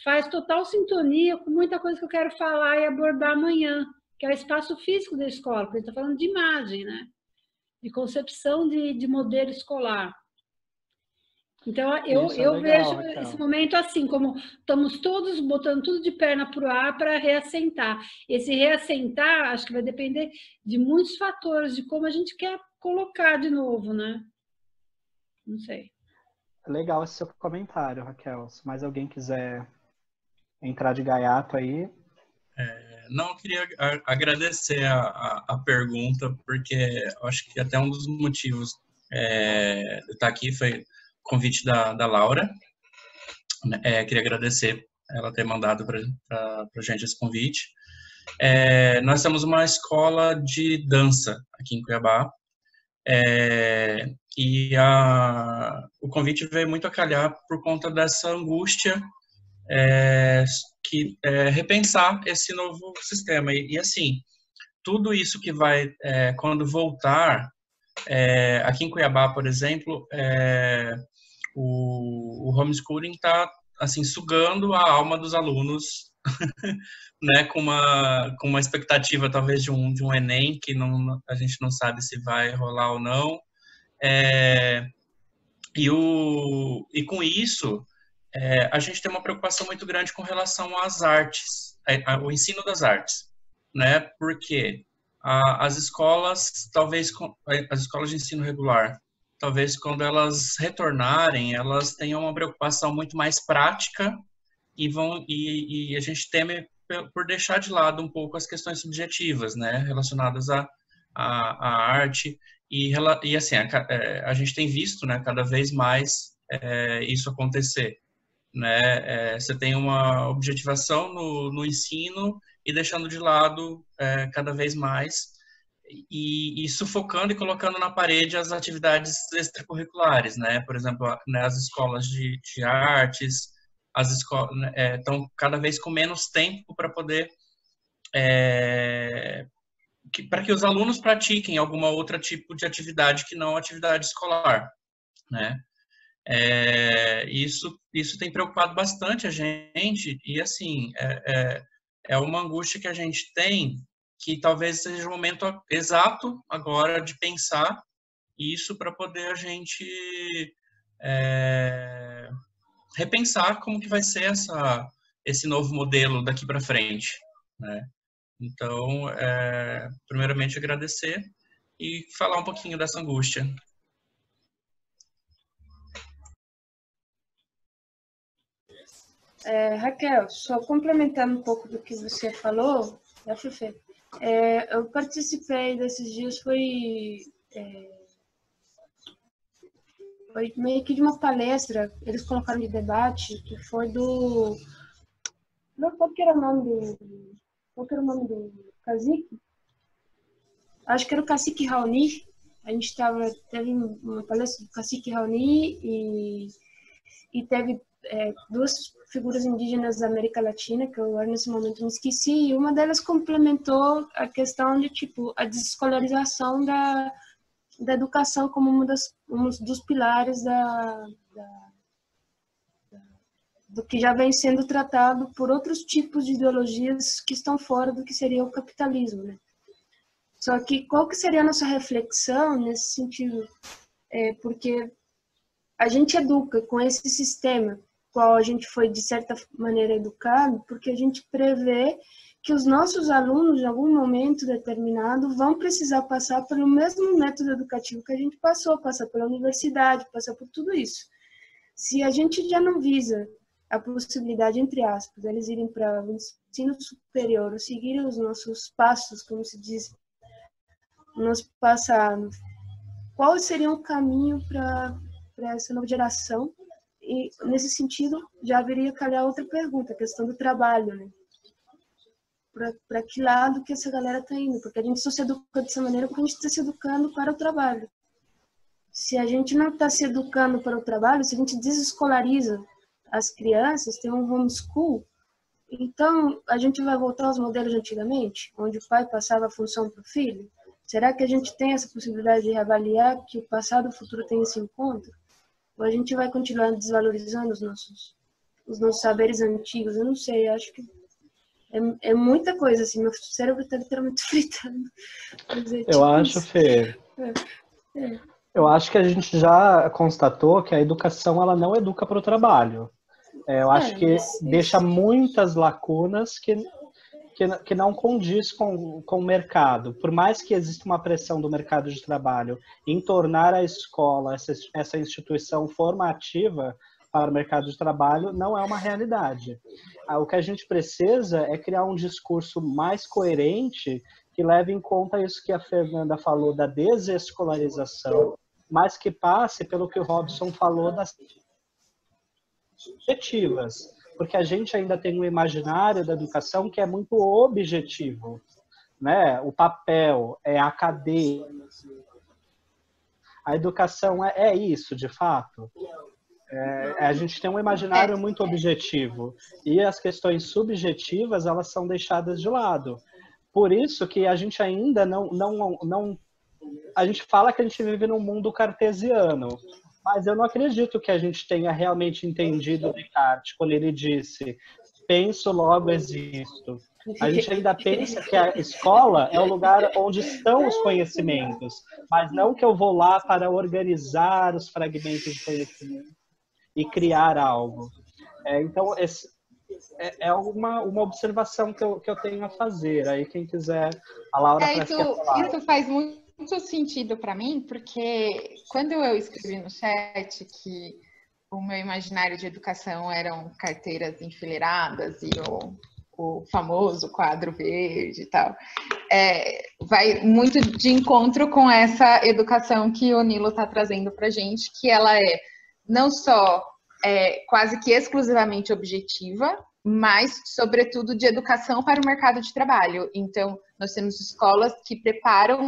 faz total sintonia com muita coisa que eu quero falar e abordar amanhã, que é o espaço físico da escola, porque a gente está falando de imagem, né? De concepção de modelo escolar. Então, eu vejo esse momento assim, como estamos todos botando tudo de perna para o ar para reassentar. Esse reassentar, acho que vai depender de muitos fatores, de como a gente quer colocar de novo, né? Não sei. Legal esse seu comentário, Raquel. Se mais alguém quiser entrar de gaiato aí. Não, eu queria agradecer a pergunta, porque eu acho que até um dos motivos de estar aqui foi o convite da Laura. Queria agradecer ela ter mandado para a gente esse convite. Nós temos uma escola de dança aqui em Cuiabá, e o convite veio muito a calhar por conta dessa angústia repensar esse novo sistema. E assim, tudo isso que vai, quando voltar, aqui em Cuiabá, por exemplo, o homeschooling está assim, sugando a alma dos alunos, né, com uma expectativa talvez de um Enem, que a gente não sabe se vai rolar ou não. E com isso, a gente tem uma preocupação muito grande com relação às artes, ao ensino das artes, né? Porque as escolas, talvez as escolas de ensino regular, talvez quando elas retornarem, elas tenham uma preocupação muito mais prática e a gente teme por deixar de lado um pouco as questões subjetivas, né? Relacionadas à arte e assim a gente tem visto, né? Cada vez mais isso acontecer. Né? Você tem uma objetivação no ensino e deixando de lado cada vez mais e sufocando e colocando na parede as atividades extracurriculares, né? Por exemplo, né, as escolas de artes, as escolas estão cada vez com menos tempo para poder para que os alunos pratiquem alguma outra tipo de atividade que não atividade escolar, né? Isso tem preocupado bastante a gente e assim é uma angústia que a gente tem, que talvez seja o momento exato agora de pensar isso para poder a gente repensar como que vai ser esse novo modelo daqui para frente, né? Então, primeiramente agradecer e falar um pouquinho dessa angústia. Raquel, só complementando um pouco do que você falou, Fefe, eu participei desses dias, foi meio que de uma palestra, eles colocaram de debate, que foi do... Qual que era o nome do cacique? Acho que era o cacique Raoni. A gente teve uma palestra do cacique Raoni e teve duas figuras indígenas da América Latina, que eu agora nesse momento me esqueci, e uma delas complementou a questão de, tipo, a desescolarização da educação como um dos pilares do que já vem sendo tratado por outros tipos de ideologias que estão fora do que seria o capitalismo, né? Só que qual que seria a nossa reflexão nesse sentido? Porque a gente educa com esse sistema, qual a gente foi, de certa maneira, educado, porque a gente prevê que os nossos alunos, em algum momento determinado, vão precisar passar pelo mesmo método educativo que a gente passar pela universidade, passar por tudo isso. Se a gente já não visa a possibilidade, entre aspas, eles irem para o ensino superior, ou seguirem os nossos passos, como se diz, no nosso passado, qual seria o caminho para essa nova geração? E, nesse sentido, já haveria calhar outra pergunta, a questão do trabalho, né? Para que lado que essa galera está indo? Porque a gente só se educa dessa maneira porque a gente está se educando para o trabalho. Se a gente não está se educando para o trabalho, se a gente desescolariza as crianças, tem um homeschool, então a gente vai voltar aos modelos de antigamente, onde o pai passava a função para o filho? Será que a gente tem essa possibilidade de reavaliar que o passado e o futuro têm esse encontro? Ou a gente vai continuar desvalorizando os nossos saberes antigos? Eu não sei, acho que é muita coisa, assim, meu cérebro está literalmente fritando. Eu acho, Fê, eu acho que a gente já constatou que a educação ela não educa para o trabalho. Eu acho que deixa muitas lacunas que não condiz com o mercado. Por mais que exista uma pressão do mercado de trabalho em tornar a escola, essa instituição formativa para o mercado de trabalho, não é uma realidade. O que a gente precisa é criar um discurso mais coerente que leve em conta isso que a Fernanda falou da desescolarização, mas que passe pelo que o Robson falou das objetivas, porque a gente ainda tem um imaginário da educação que é muito objetivo, né? O papel é a cadeia. A educação é isso, de fato. A gente tem um imaginário muito objetivo e as questões subjetivas elas são deixadas de lado. Por isso que a gente ainda não a gente fala que a gente vive num mundo cartesiano, mas eu não acredito que a gente tenha realmente entendido Descartes quando ele disse penso, logo existo. A gente ainda pensa que a escola é o lugar onde estão os conhecimentos, mas não que eu vou lá para organizar os fragmentos de conhecimento e criar algo. Então, é uma observação que eu tenho a fazer. Aí, quem quiser, a Laura parece que quer falar. Isso faz muito sentido para mim, porque quando eu escrevi no chat que o meu imaginário de educação eram carteiras enfileiradas e o famoso quadro verde e tal, vai muito de encontro com essa educação que o Nilo está trazendo para a gente, que ela é não só quase que exclusivamente objetiva, mas, sobretudo, de educação para o mercado de trabalho. Então, nós temos escolas que preparam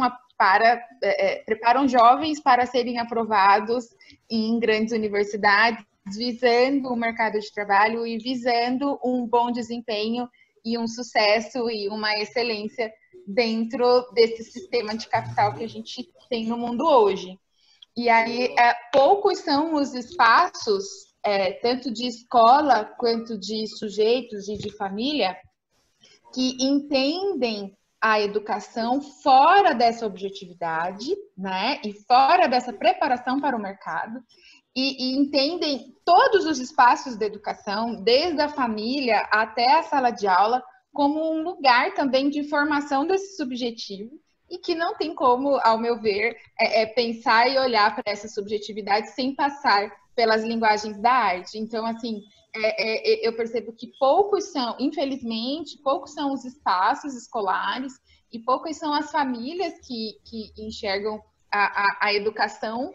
jovens para serem aprovados em grandes universidades, visando o mercado de trabalho e visando um bom desempenho e um sucesso e uma excelência dentro desse sistema de capital que a gente tem no mundo hoje. E aí, poucos são os espaços, tanto de escola quanto de sujeitos e de família, que entendem a educação fora dessa objetividade, né, e fora dessa preparação para o mercado, e entendem todos os espaços da educação, desde a família até a sala de aula, como um lugar também de formação desse subjetivo, e que não tem como, ao meu ver, pensar e olhar para essa subjetividade sem passar pelas linguagens da arte. Então, assim, eu percebo que poucos são, infelizmente, poucos são os espaços escolares e poucas são as famílias que enxergam a educação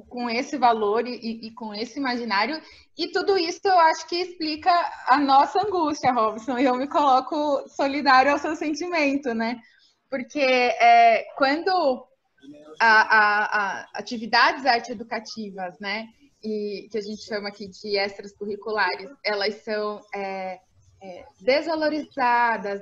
com esse valor e com esse imaginário. E tudo isso eu acho que explica a nossa angústia, Robson, e eu me coloco solidário ao seu sentimento, né? Porque quando atividades arte-educativas, né, e que a gente chama aqui de extras curriculares, elas são desvalorizadas,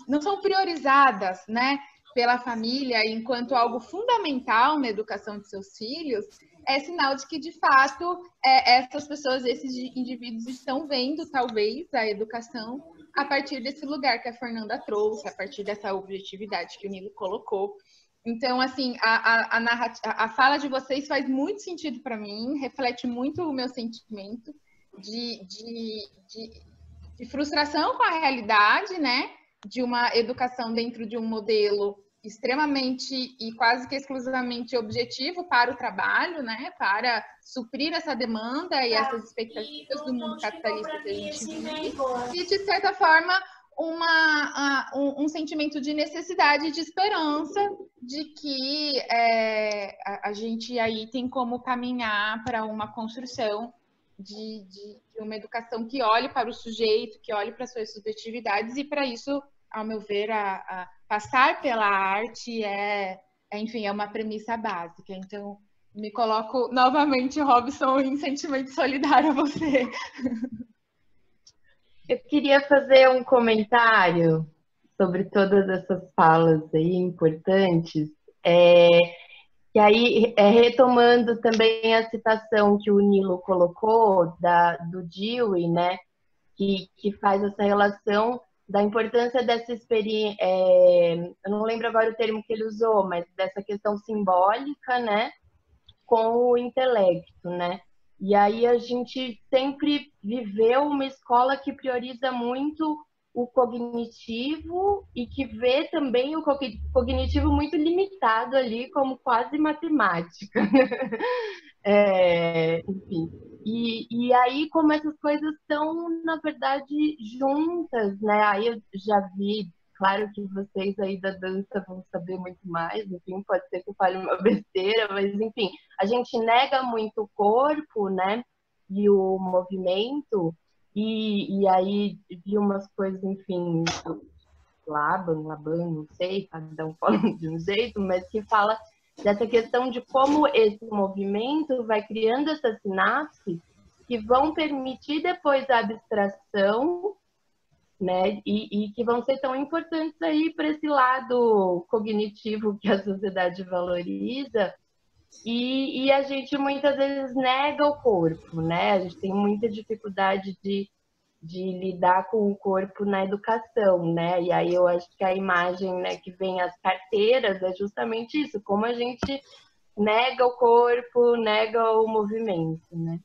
não são priorizadas, né, pela família enquanto algo fundamental na educação de seus filhos, é sinal de que, de fato, essas pessoas, esses indivíduos estão vendo, talvez, a educação a partir desse lugar que a Fernanda trouxe, a partir dessa objetividade que o Nilo colocou. Então, assim, a fala de vocês faz muito sentido para mim, reflete muito o meu sentimento de frustração com a realidade, né? De uma educação dentro de um modelo extremamente e quase que exclusivamente objetivo para o trabalho, né? Para suprir essa demanda e essas expectativas do mundo capitalista que a gente vive. E, de certa forma, um sentimento de necessidade e de esperança de que a gente aí tem como caminhar para uma construção de uma educação que olhe para o sujeito, que olhe para suas subjetividades, e para isso, ao meu ver, passar pela arte enfim, é uma premissa básica. Então, me coloco novamente, Robson, em sentimento solidário a você. Eu queria fazer um comentário sobre todas essas falas aí importantes, e aí, retomando também a citação que o Nilo colocou do Dewey, né, que faz essa relação da importância dessa experiência, eu não lembro agora o termo que ele usou, mas dessa questão simbólica, né, com o intelecto, né? E aí a gente sempre viveu uma escola que prioriza muito o cognitivo e que vê também o cognitivo muito limitado ali como quase matemática. Enfim. E aí, como essas coisas estão, na verdade, juntas, né? Aí eu já vi, claro que vocês aí da dança vão saber muito mais, enfim, pode ser que eu fale uma besteira, mas enfim, a gente nega muito o corpo, né? E o movimento, e aí vi umas coisas, enfim, Laban, não sei, cada um fala de um jeito, mas que fala dessa questão de como esse movimento vai criando essas sinapses que vão permitir depois a abstração, né? E que vão ser tão importantes aí para esse lado cognitivo que a sociedade valoriza. E a gente muitas vezes nega o corpo, né? A gente tem muita dificuldade de lidar com o corpo na educação, né? E aí eu acho que a imagem, né, que vem as carteiras é justamente isso, como a gente nega o corpo, nega o movimento, né?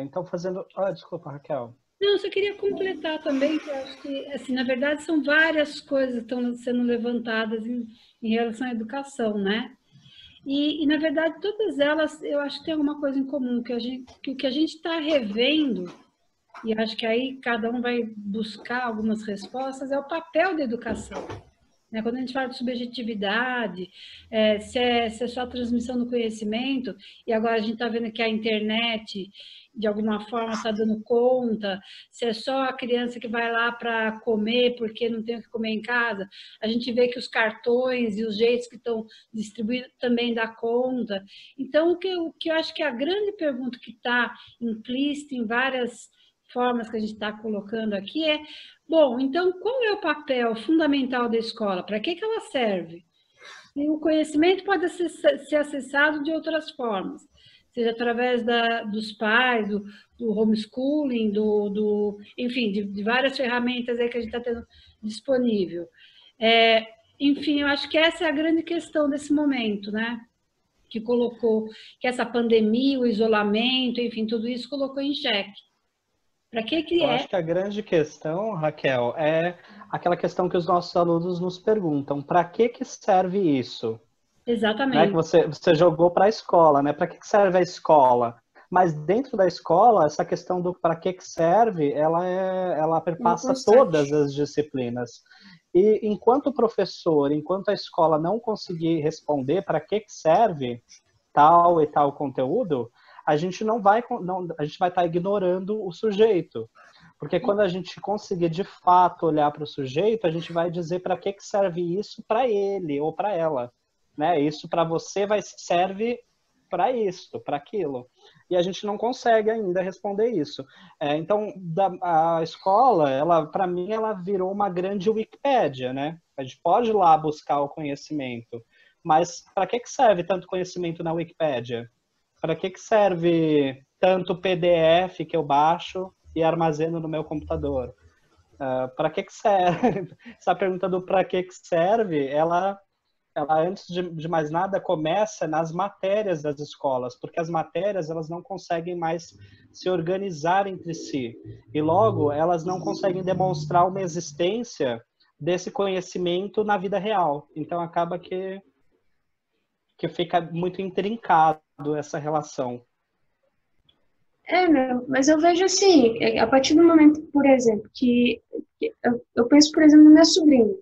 Então, fazendo... desculpa, Raquel. Não, só queria completar também, que eu acho que, assim, na verdade, são várias coisas que estão sendo levantadas em relação à educação, né? E, na verdade, todas elas, eu acho que tem alguma coisa em comum, que o que a gente está revendo, e acho que aí cada um vai buscar algumas respostas, é o papel da educação. Né? Quando a gente fala de subjetividade, se é só transmissão do conhecimento, e agora a gente está vendo que a internet, de alguma forma, está dando conta, se é só a criança que vai lá para comer porque não tem o que comer em casa, a gente vê que os cartões e os jeitos que estão distribuídos também dá conta. Então, o que eu acho que a grande pergunta que está implícita em várias formas que a gente está colocando aqui é, bom, então qual é o papel fundamental da escola? Para que ela serve? E o conhecimento pode ser acessado de outras formas, seja através dos pais, do homeschooling, enfim, de várias ferramentas aí que a gente está tendo disponível. Enfim, eu acho que essa é a grande questão desse momento, né? Que colocou, que essa pandemia, o isolamento, enfim, tudo isso colocou em xeque. Para que Eu acho que a grande questão, Raquel, é aquela questão que os nossos alunos nos perguntam: para que serve isso? Exatamente. Né, que você jogou para a escola, né? Para que serve a escola? Mas dentro da escola, essa questão do para que serve, ela perpassa todas as disciplinas. E enquanto o professor, enquanto a escola não conseguir responder para que serve tal e tal conteúdo, a gente a gente vai estar ignorando o sujeito. Porque quando a gente conseguir de fato olhar para o sujeito, a gente vai dizer para que serve isso para ele ou para ela. né? Isso para você serve para isso, para aquilo. E a gente não consegue ainda responder isso. Então, a escola, para mim, ela virou uma grande Wikipédia, né? A gente pode ir lá buscar o conhecimento, mas para que serve tanto conhecimento na Wikipédia? Para que serve tanto PDF que eu baixo e armazeno no meu computador? Para que serve? Essa pergunta do para que serve, ela antes de mais nada, começa nas matérias das escolas, porque as matérias elas não conseguem mais se organizar entre si. E logo, elas não conseguem demonstrar uma existência desse conhecimento na vida real. Então, acaba que fica muito intrincado essa relação. Mas eu vejo assim, a partir do momento, por exemplo, que eu penso, por exemplo, na minha sobrinha.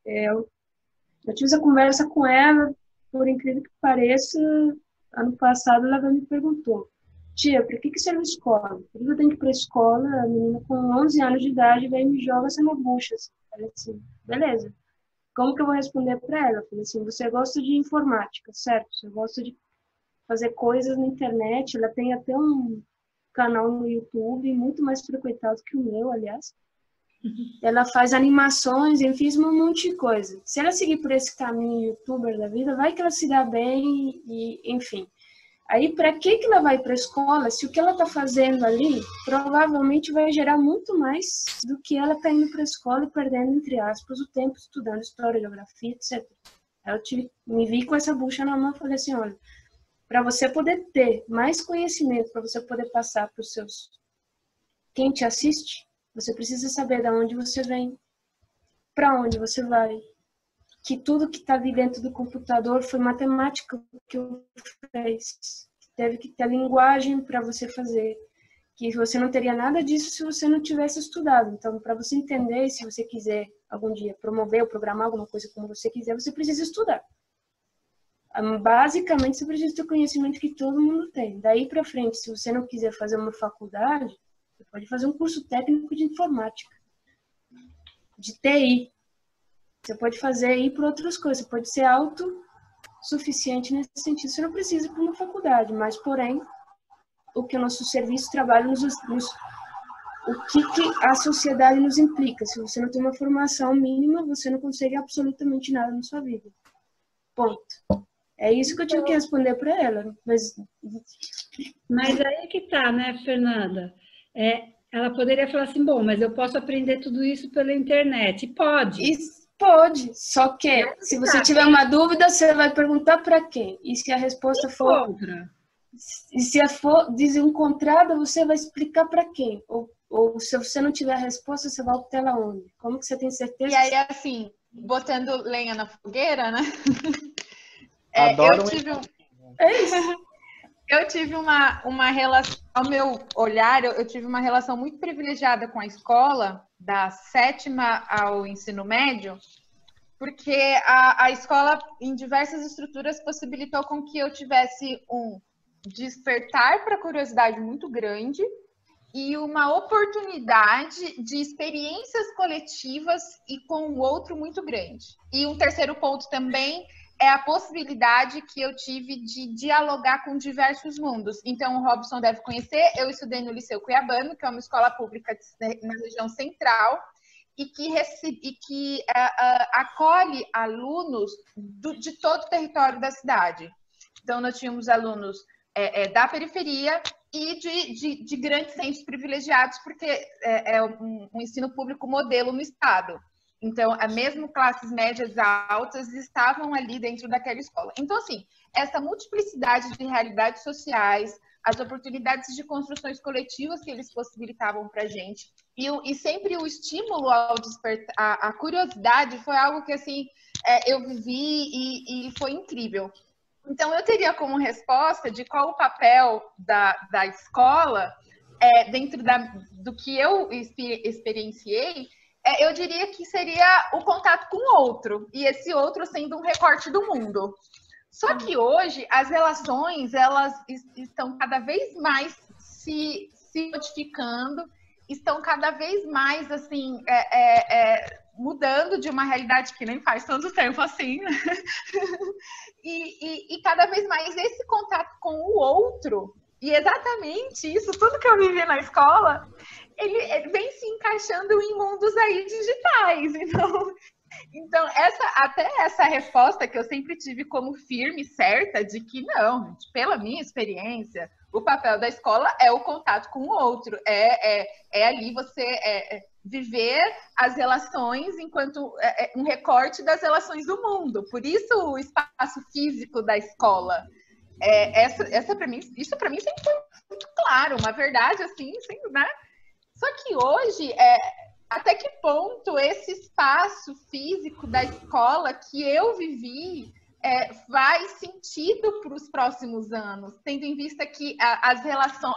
Eu tive essa conversa com ela, por incrível que pareça, ano passado ela me perguntou: tia, para que serve a escola? Por que eu tenho que ir para a escola? A menina com 11 anos de idade vem e me joga essa na bucha. Eu falei assim, beleza. Como que eu vou responder para ela? Eu falei assim, você gosta de informática, certo? Você gosta de fazer coisas na internet. Ela tem até um canal no YouTube, muito mais frequentado que o meu, aliás. Ela faz animações, enfim, um monte de coisa. Se ela seguir por esse caminho youtuber da vida, vai que ela se dá bem e, enfim. Aí, para que ela vai para a escola se o que ela está fazendo ali provavelmente vai gerar muito mais do que ela está indo para a escola e perdendo, entre aspas, o tempo estudando história, geografia, etc. Aí eu me vi com essa bucha na mão e falei assim, olha, para você poder ter mais conhecimento, para você poder passar para os seus... Quem te assiste, você precisa saber de onde você vem, para onde você vai, que tudo que está ali dentro do computador foi matemática que eu fez, teve que ter linguagem para você fazer, que você não teria nada disso se você não tivesse estudado. Então, para você entender, se você quiser algum dia promover ou programar alguma coisa como você quiser, você precisa estudar. Basicamente, você precisa ter conhecimento que todo mundo tem. Daí para frente, se você não quiser fazer uma faculdade, você pode fazer um curso técnico de informática, de TI. Você pode fazer ir por outras coisas. Você pode ser autossuficiente nesse sentido. Você não precisa ir para uma faculdade, mas, porém, o que o nosso serviço de trabalho o que a sociedade nos implica. Se você não tem uma formação mínima, você não consegue absolutamente nada na sua vida. Ponto. É isso que eu tive que responder para ela. Mas aí que tá, né, Fernanda? Ela poderia falar assim, bom, mas eu posso aprender tudo isso pela internet. Pode. Pode, só que se você tiver uma dúvida, você vai perguntar para quem? E se a resposta for outra? E se for desencontrada, você vai explicar para quem? Ou se você não tiver a resposta, você vai optar ela onde? Como que você tem certeza? E aí, assim, botando lenha na fogueira, né? Eu tive uma relação, ao meu olhar, eu tive uma relação muito privilegiada com a escola, da 7ª ao ensino médio, porque a escola, em diversas estruturas, possibilitou com que eu tivesse um despertar para a curiosidade muito grande e uma oportunidade de experiências coletivas e com o outro muito grande. E um terceiro ponto também é a possibilidade que eu tive de dialogar com diversos mundos. Então, o Robson deve conhecer, eu estudei no Liceu Cuiabano, que é uma escola pública na região central, e que acolhe alunos de todo o território da cidade. Então, nós tínhamos alunos da periferia e de grandes centros privilegiados, porque é um ensino público modelo no estado. Então, mesmo classes médias altas estavam ali dentro daquela escola. Então, assim, essa multiplicidade de realidades sociais, as oportunidades de construções coletivas que eles possibilitavam para a gente, e sempre o estímulo ao despertar, a curiosidade foi algo que, assim, eu vivi e foi incrível. Então, eu teria como resposta de qual o papel da escola dentro do que eu experienciei. Eu diria que seria o contato com o outro, e esse outro sendo um recorte do mundo. Só que hoje as relações, elas estão cada vez mais se modificando, estão cada vez mais assim mudando de uma realidade que nem faz tanto tempo assim, né? E cada vez mais esse contato com o outro, e exatamente isso, tudo que eu vivi na escola, ele vem se encaixando em mundos aí digitais. Então até essa resposta que eu sempre tive como firme e certa de que não, gente, pela minha experiência, o papel da escola é o contato com o outro, é ali você viver as relações enquanto um recorte das relações do mundo. Por isso o espaço físico da escola. Isso para mim sempre foi muito claro, uma verdade assim, sempre, né? Só que hoje, até que ponto esse espaço físico da escola que eu vivi faz sentido para os próximos anos, tendo em vista que as relações,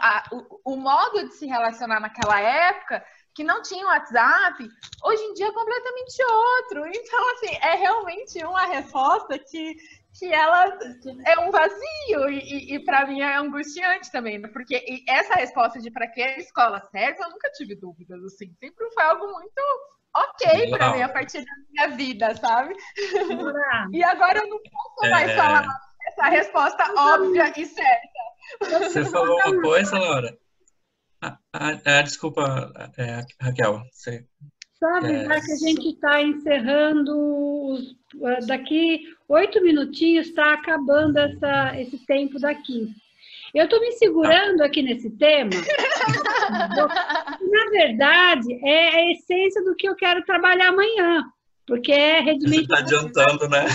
o modo de se relacionar naquela época, que não tinha WhatsApp, hoje em dia é completamente outro. Então, assim, é realmente uma resposta que ela é um vazio e para mim é angustiante também, porque essa resposta de para que a escola serve, eu nunca tive dúvidas, assim, sempre foi algo muito ok para mim a partir da minha vida, sabe? E agora eu não posso mais falar essa resposta óbvia e certa. Você falou uma coisa, Laura? Desculpa, Raquel. Sabe, já que a gente está encerrando, daqui 8 minutinhos está acabando esse tempo daqui. Eu estou me segurando aqui nesse tema, na verdade, é a essência do que eu quero trabalhar amanhã, porque é redimensionando. Você está adiantando, né?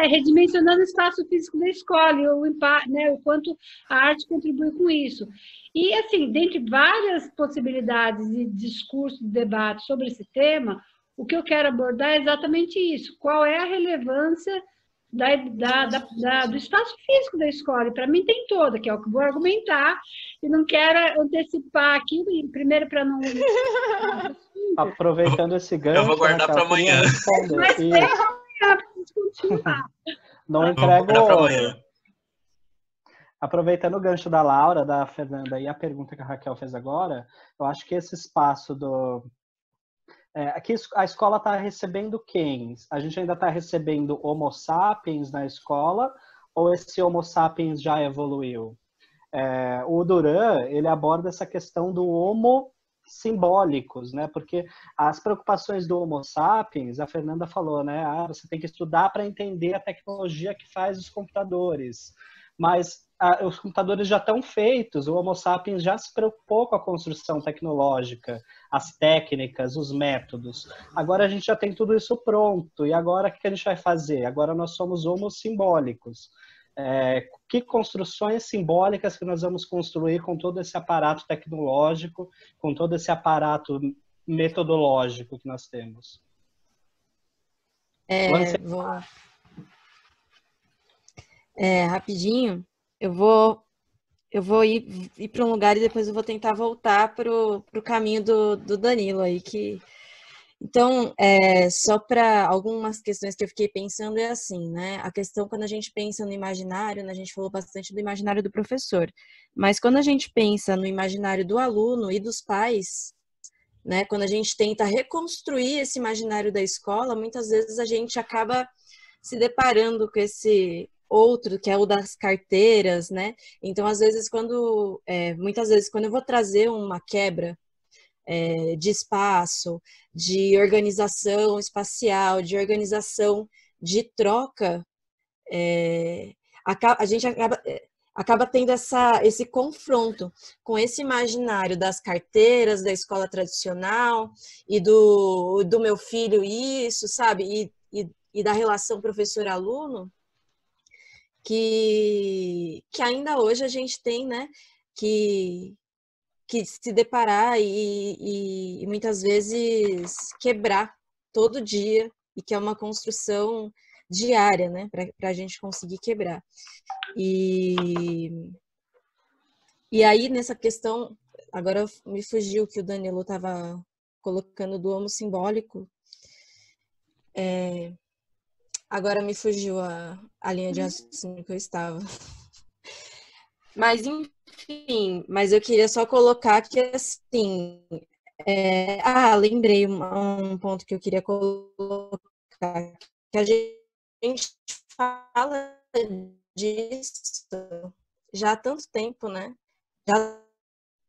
Redimensionando o espaço físico da escola e o impacto, né, o quanto a arte contribui com isso. E, assim, dentre várias possibilidades de discurso, de debate sobre esse tema, o que eu quero abordar é exatamente isso. Qual é a relevância do espaço físico da escola? E para mim tem toda, que é o que eu vou argumentar, e não quero antecipar aqui, primeiro para não... Aproveitando esse gancho... Eu vou guardar para amanhã. Mas preciso continuar. Não entrego... Aproveitando o gancho da Laura, da Fernanda e a pergunta que a Raquel fez agora, eu acho que esse espaço aqui a escola está recebendo quem? A gente ainda está recebendo Homo sapiens na escola ou esse Homo sapiens já evoluiu? O Duran, ele aborda essa questão do Homo simbólicos, né? Porque as preocupações do Homo sapiens, a Fernanda falou, né? Você tem que estudar para entender a tecnologia que faz os computadores. Mas os computadores já estão feitos, o Homo sapiens já se preocupou com a construção tecnológica, as técnicas, os métodos. Agora a gente já tem tudo isso pronto, e agora o que a gente vai fazer? Agora nós somos homos simbólicos. Que construções simbólicas que nós vamos construir com todo esse aparato tecnológico, com todo esse aparato metodológico que nós temos? Rapidinho, eu vou ir para um lugar e depois eu vou tentar voltar para o caminho do Danilo aí. Então, só para algumas questões que eu fiquei pensando é assim, né? A questão quando a gente pensa no imaginário, né, a gente falou bastante do imaginário do professor, mas quando a gente pensa no imaginário do aluno e dos pais, né, quando a gente tenta reconstruir esse imaginário da escola, muitas vezes a gente acaba se deparando com esse outro, que é o das carteiras, né? Então, às vezes, muitas vezes, quando eu vou trazer uma quebra de espaço, de organização espacial, de organização de troca, a gente acaba tendo esse confronto com esse imaginário das carteiras, da escola tradicional e do meu filho isso, sabe? E da relação professor-aluno, que ainda hoje a gente tem, né, que se deparar e muitas vezes quebrar todo dia, e que é uma construção diária, né, para a gente conseguir quebrar. E aí, nessa questão, agora me fugiu que o Danilo estava colocando do homo simbólico, agora me fugiu a linha de raciocínio que eu estava. Mas, enfim, eu queria só colocar que, assim, Lembrei um ponto que eu queria colocar, que a gente fala disso já há tanto tempo, né? Já há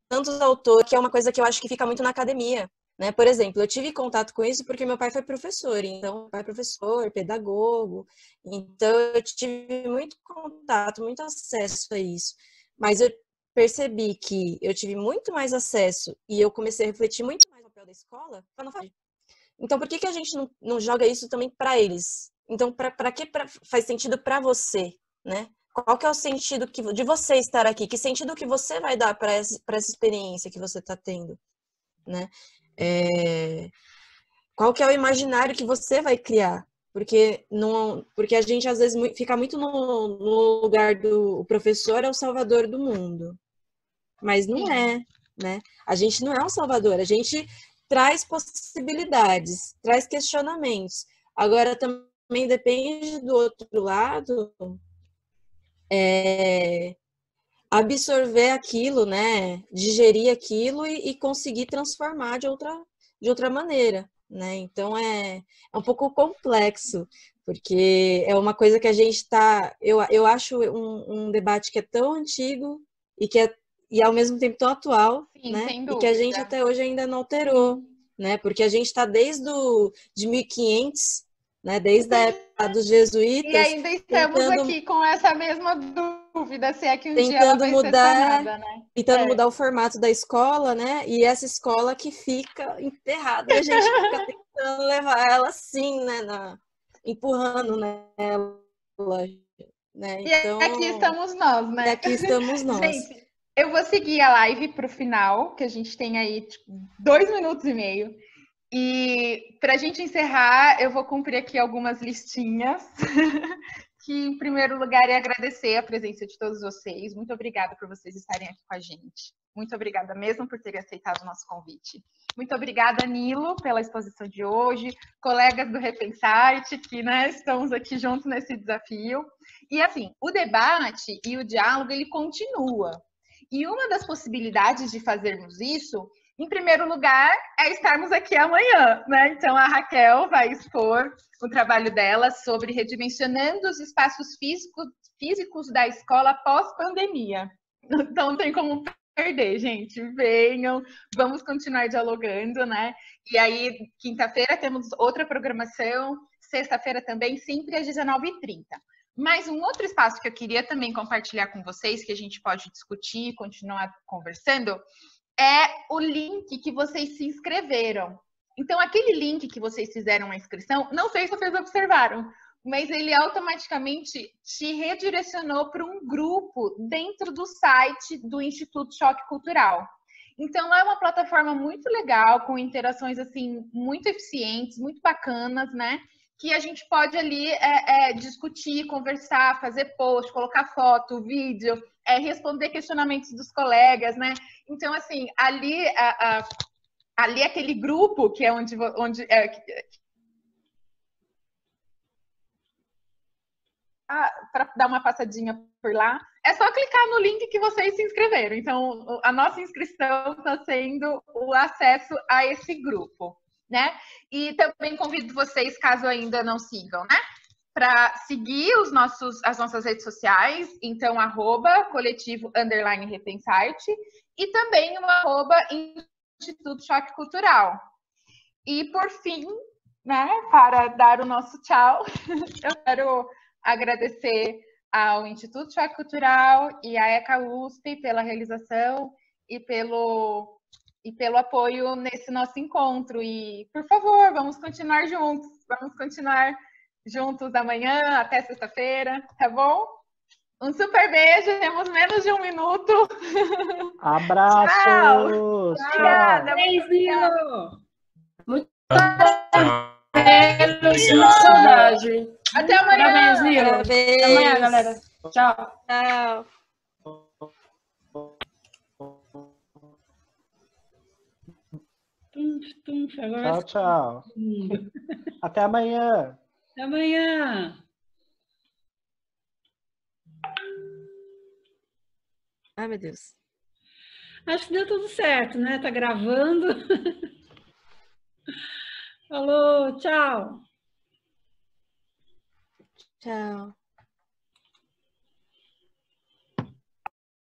tantos autores, que é uma coisa que eu acho que fica muito na academia, né? Por exemplo, eu tive contato com isso porque meu pai foi professor, então, meu pai é professor, pedagogo, então eu tive muito contato, muito acesso a isso, mas eu percebi que eu tive muito mais acesso e eu comecei a refletir muito mais no papel da escola para não fazer. Então, por que a gente não joga isso também para eles? Então, para que faz sentido para você, né? Qual que é o sentido de você estar aqui? Que sentido que você vai dar para essa experiência que você está tendo, né? Qual que é o imaginário que você vai criar? Porque a gente às vezes fica muito no lugar do o professor é o salvador do mundo, mas não é, né? A gente não é um salvador, a gente traz possibilidades, traz questionamentos. Agora também depende do outro lado, absorver aquilo, né? Digerir aquilo e conseguir transformar de outra maneira, né? Então é um pouco complexo, porque é uma coisa que a gente está. Eu acho um debate que é tão antigo e ao mesmo tempo tão atual, Sim, né? sem E que a gente dúvida. até hoje ainda não alterou, né? Porque a gente está de 1500, né? Desde a época dos jesuítas. E ainda estamos aqui com essa mesma dúvida, se é que um dia ela vai ser sanada, né? Tentando mudar o formato da escola, né? E essa escola que fica enterrada e a gente fica tentando levar ela assim, né? Empurrando ela, né? Então, e aqui estamos nós, né? E aqui estamos nós. Gente, eu vou seguir a live para o final, que a gente tem aí tipo, 2 minutos e meio. E para a gente encerrar, eu vou cumprir aqui algumas listinhas. Que, em primeiro lugar, é agradecer a presença de todos vocês. Muito obrigada por vocês estarem aqui com a gente. Muito obrigada mesmo por terem aceitado o nosso convite. Muito obrigada, Nilo, pela exposição de hoje, colegas do Repensarte, que né, estamos aqui juntos nesse desafio. E, assim, o debate e o diálogo, ele continua. E uma das possibilidades de fazermos isso, em primeiro lugar, é estarmos aqui amanhã, né? Então, a Raquel vai expor o trabalho dela sobre redimensionando os espaços físicos da escola pós-pandemia. Então, não tem como perder, gente. Venham, vamos continuar dialogando, né? E aí, quinta-feira temos outra programação, sexta-feira também, sempre às 19h30. Mas um outro espaço que eu queria também compartilhar com vocês, que a gente pode discutir, continuar conversando, é o link que vocês se inscreveram. Então, aquele link que vocês fizeram a inscrição, não sei se vocês observaram, mas ele automaticamente te redirecionou para um grupo dentro do site do Instituto Choque Cultural. Então, é uma plataforma muito legal, com interações assim muito eficientes, muito bacanas, né? Que a gente pode ali discutir, conversar, fazer post, colocar foto, vídeo, responder questionamentos dos colegas, né? Então, assim, ali aquele grupo que é onde para dar uma passadinha por lá, é só clicar no link que vocês se inscreveram. Então, a nossa inscrição está sendo o acesso a esse grupo, né? E também convido vocês, caso ainda não sigam, né? Para seguir as nossas redes sociais, então, @coletivo_repensarte e também o @Instituto Choque Cultural. E, por fim, né, para dar o nosso tchau, eu quero agradecer ao Instituto Choque Cultural e à ECA USP pela realização e pelo apoio nesse nosso encontro. E, por favor, vamos continuar juntos amanhã, até sexta-feira, tá bom? Um super beijo, temos menos de 1 minuto. Abraços! Tchau! Obrigada! Muito saudade. Até amanhã! Parabéns, Nilo. Parabéns. Até amanhã, galera. Tchau. Tchau. Tchau, tchau. Até amanhã. Até amanhã. Ai, meu Deus. Acho que deu tudo certo, né? Tá gravando. Falou, tchau. Tchau.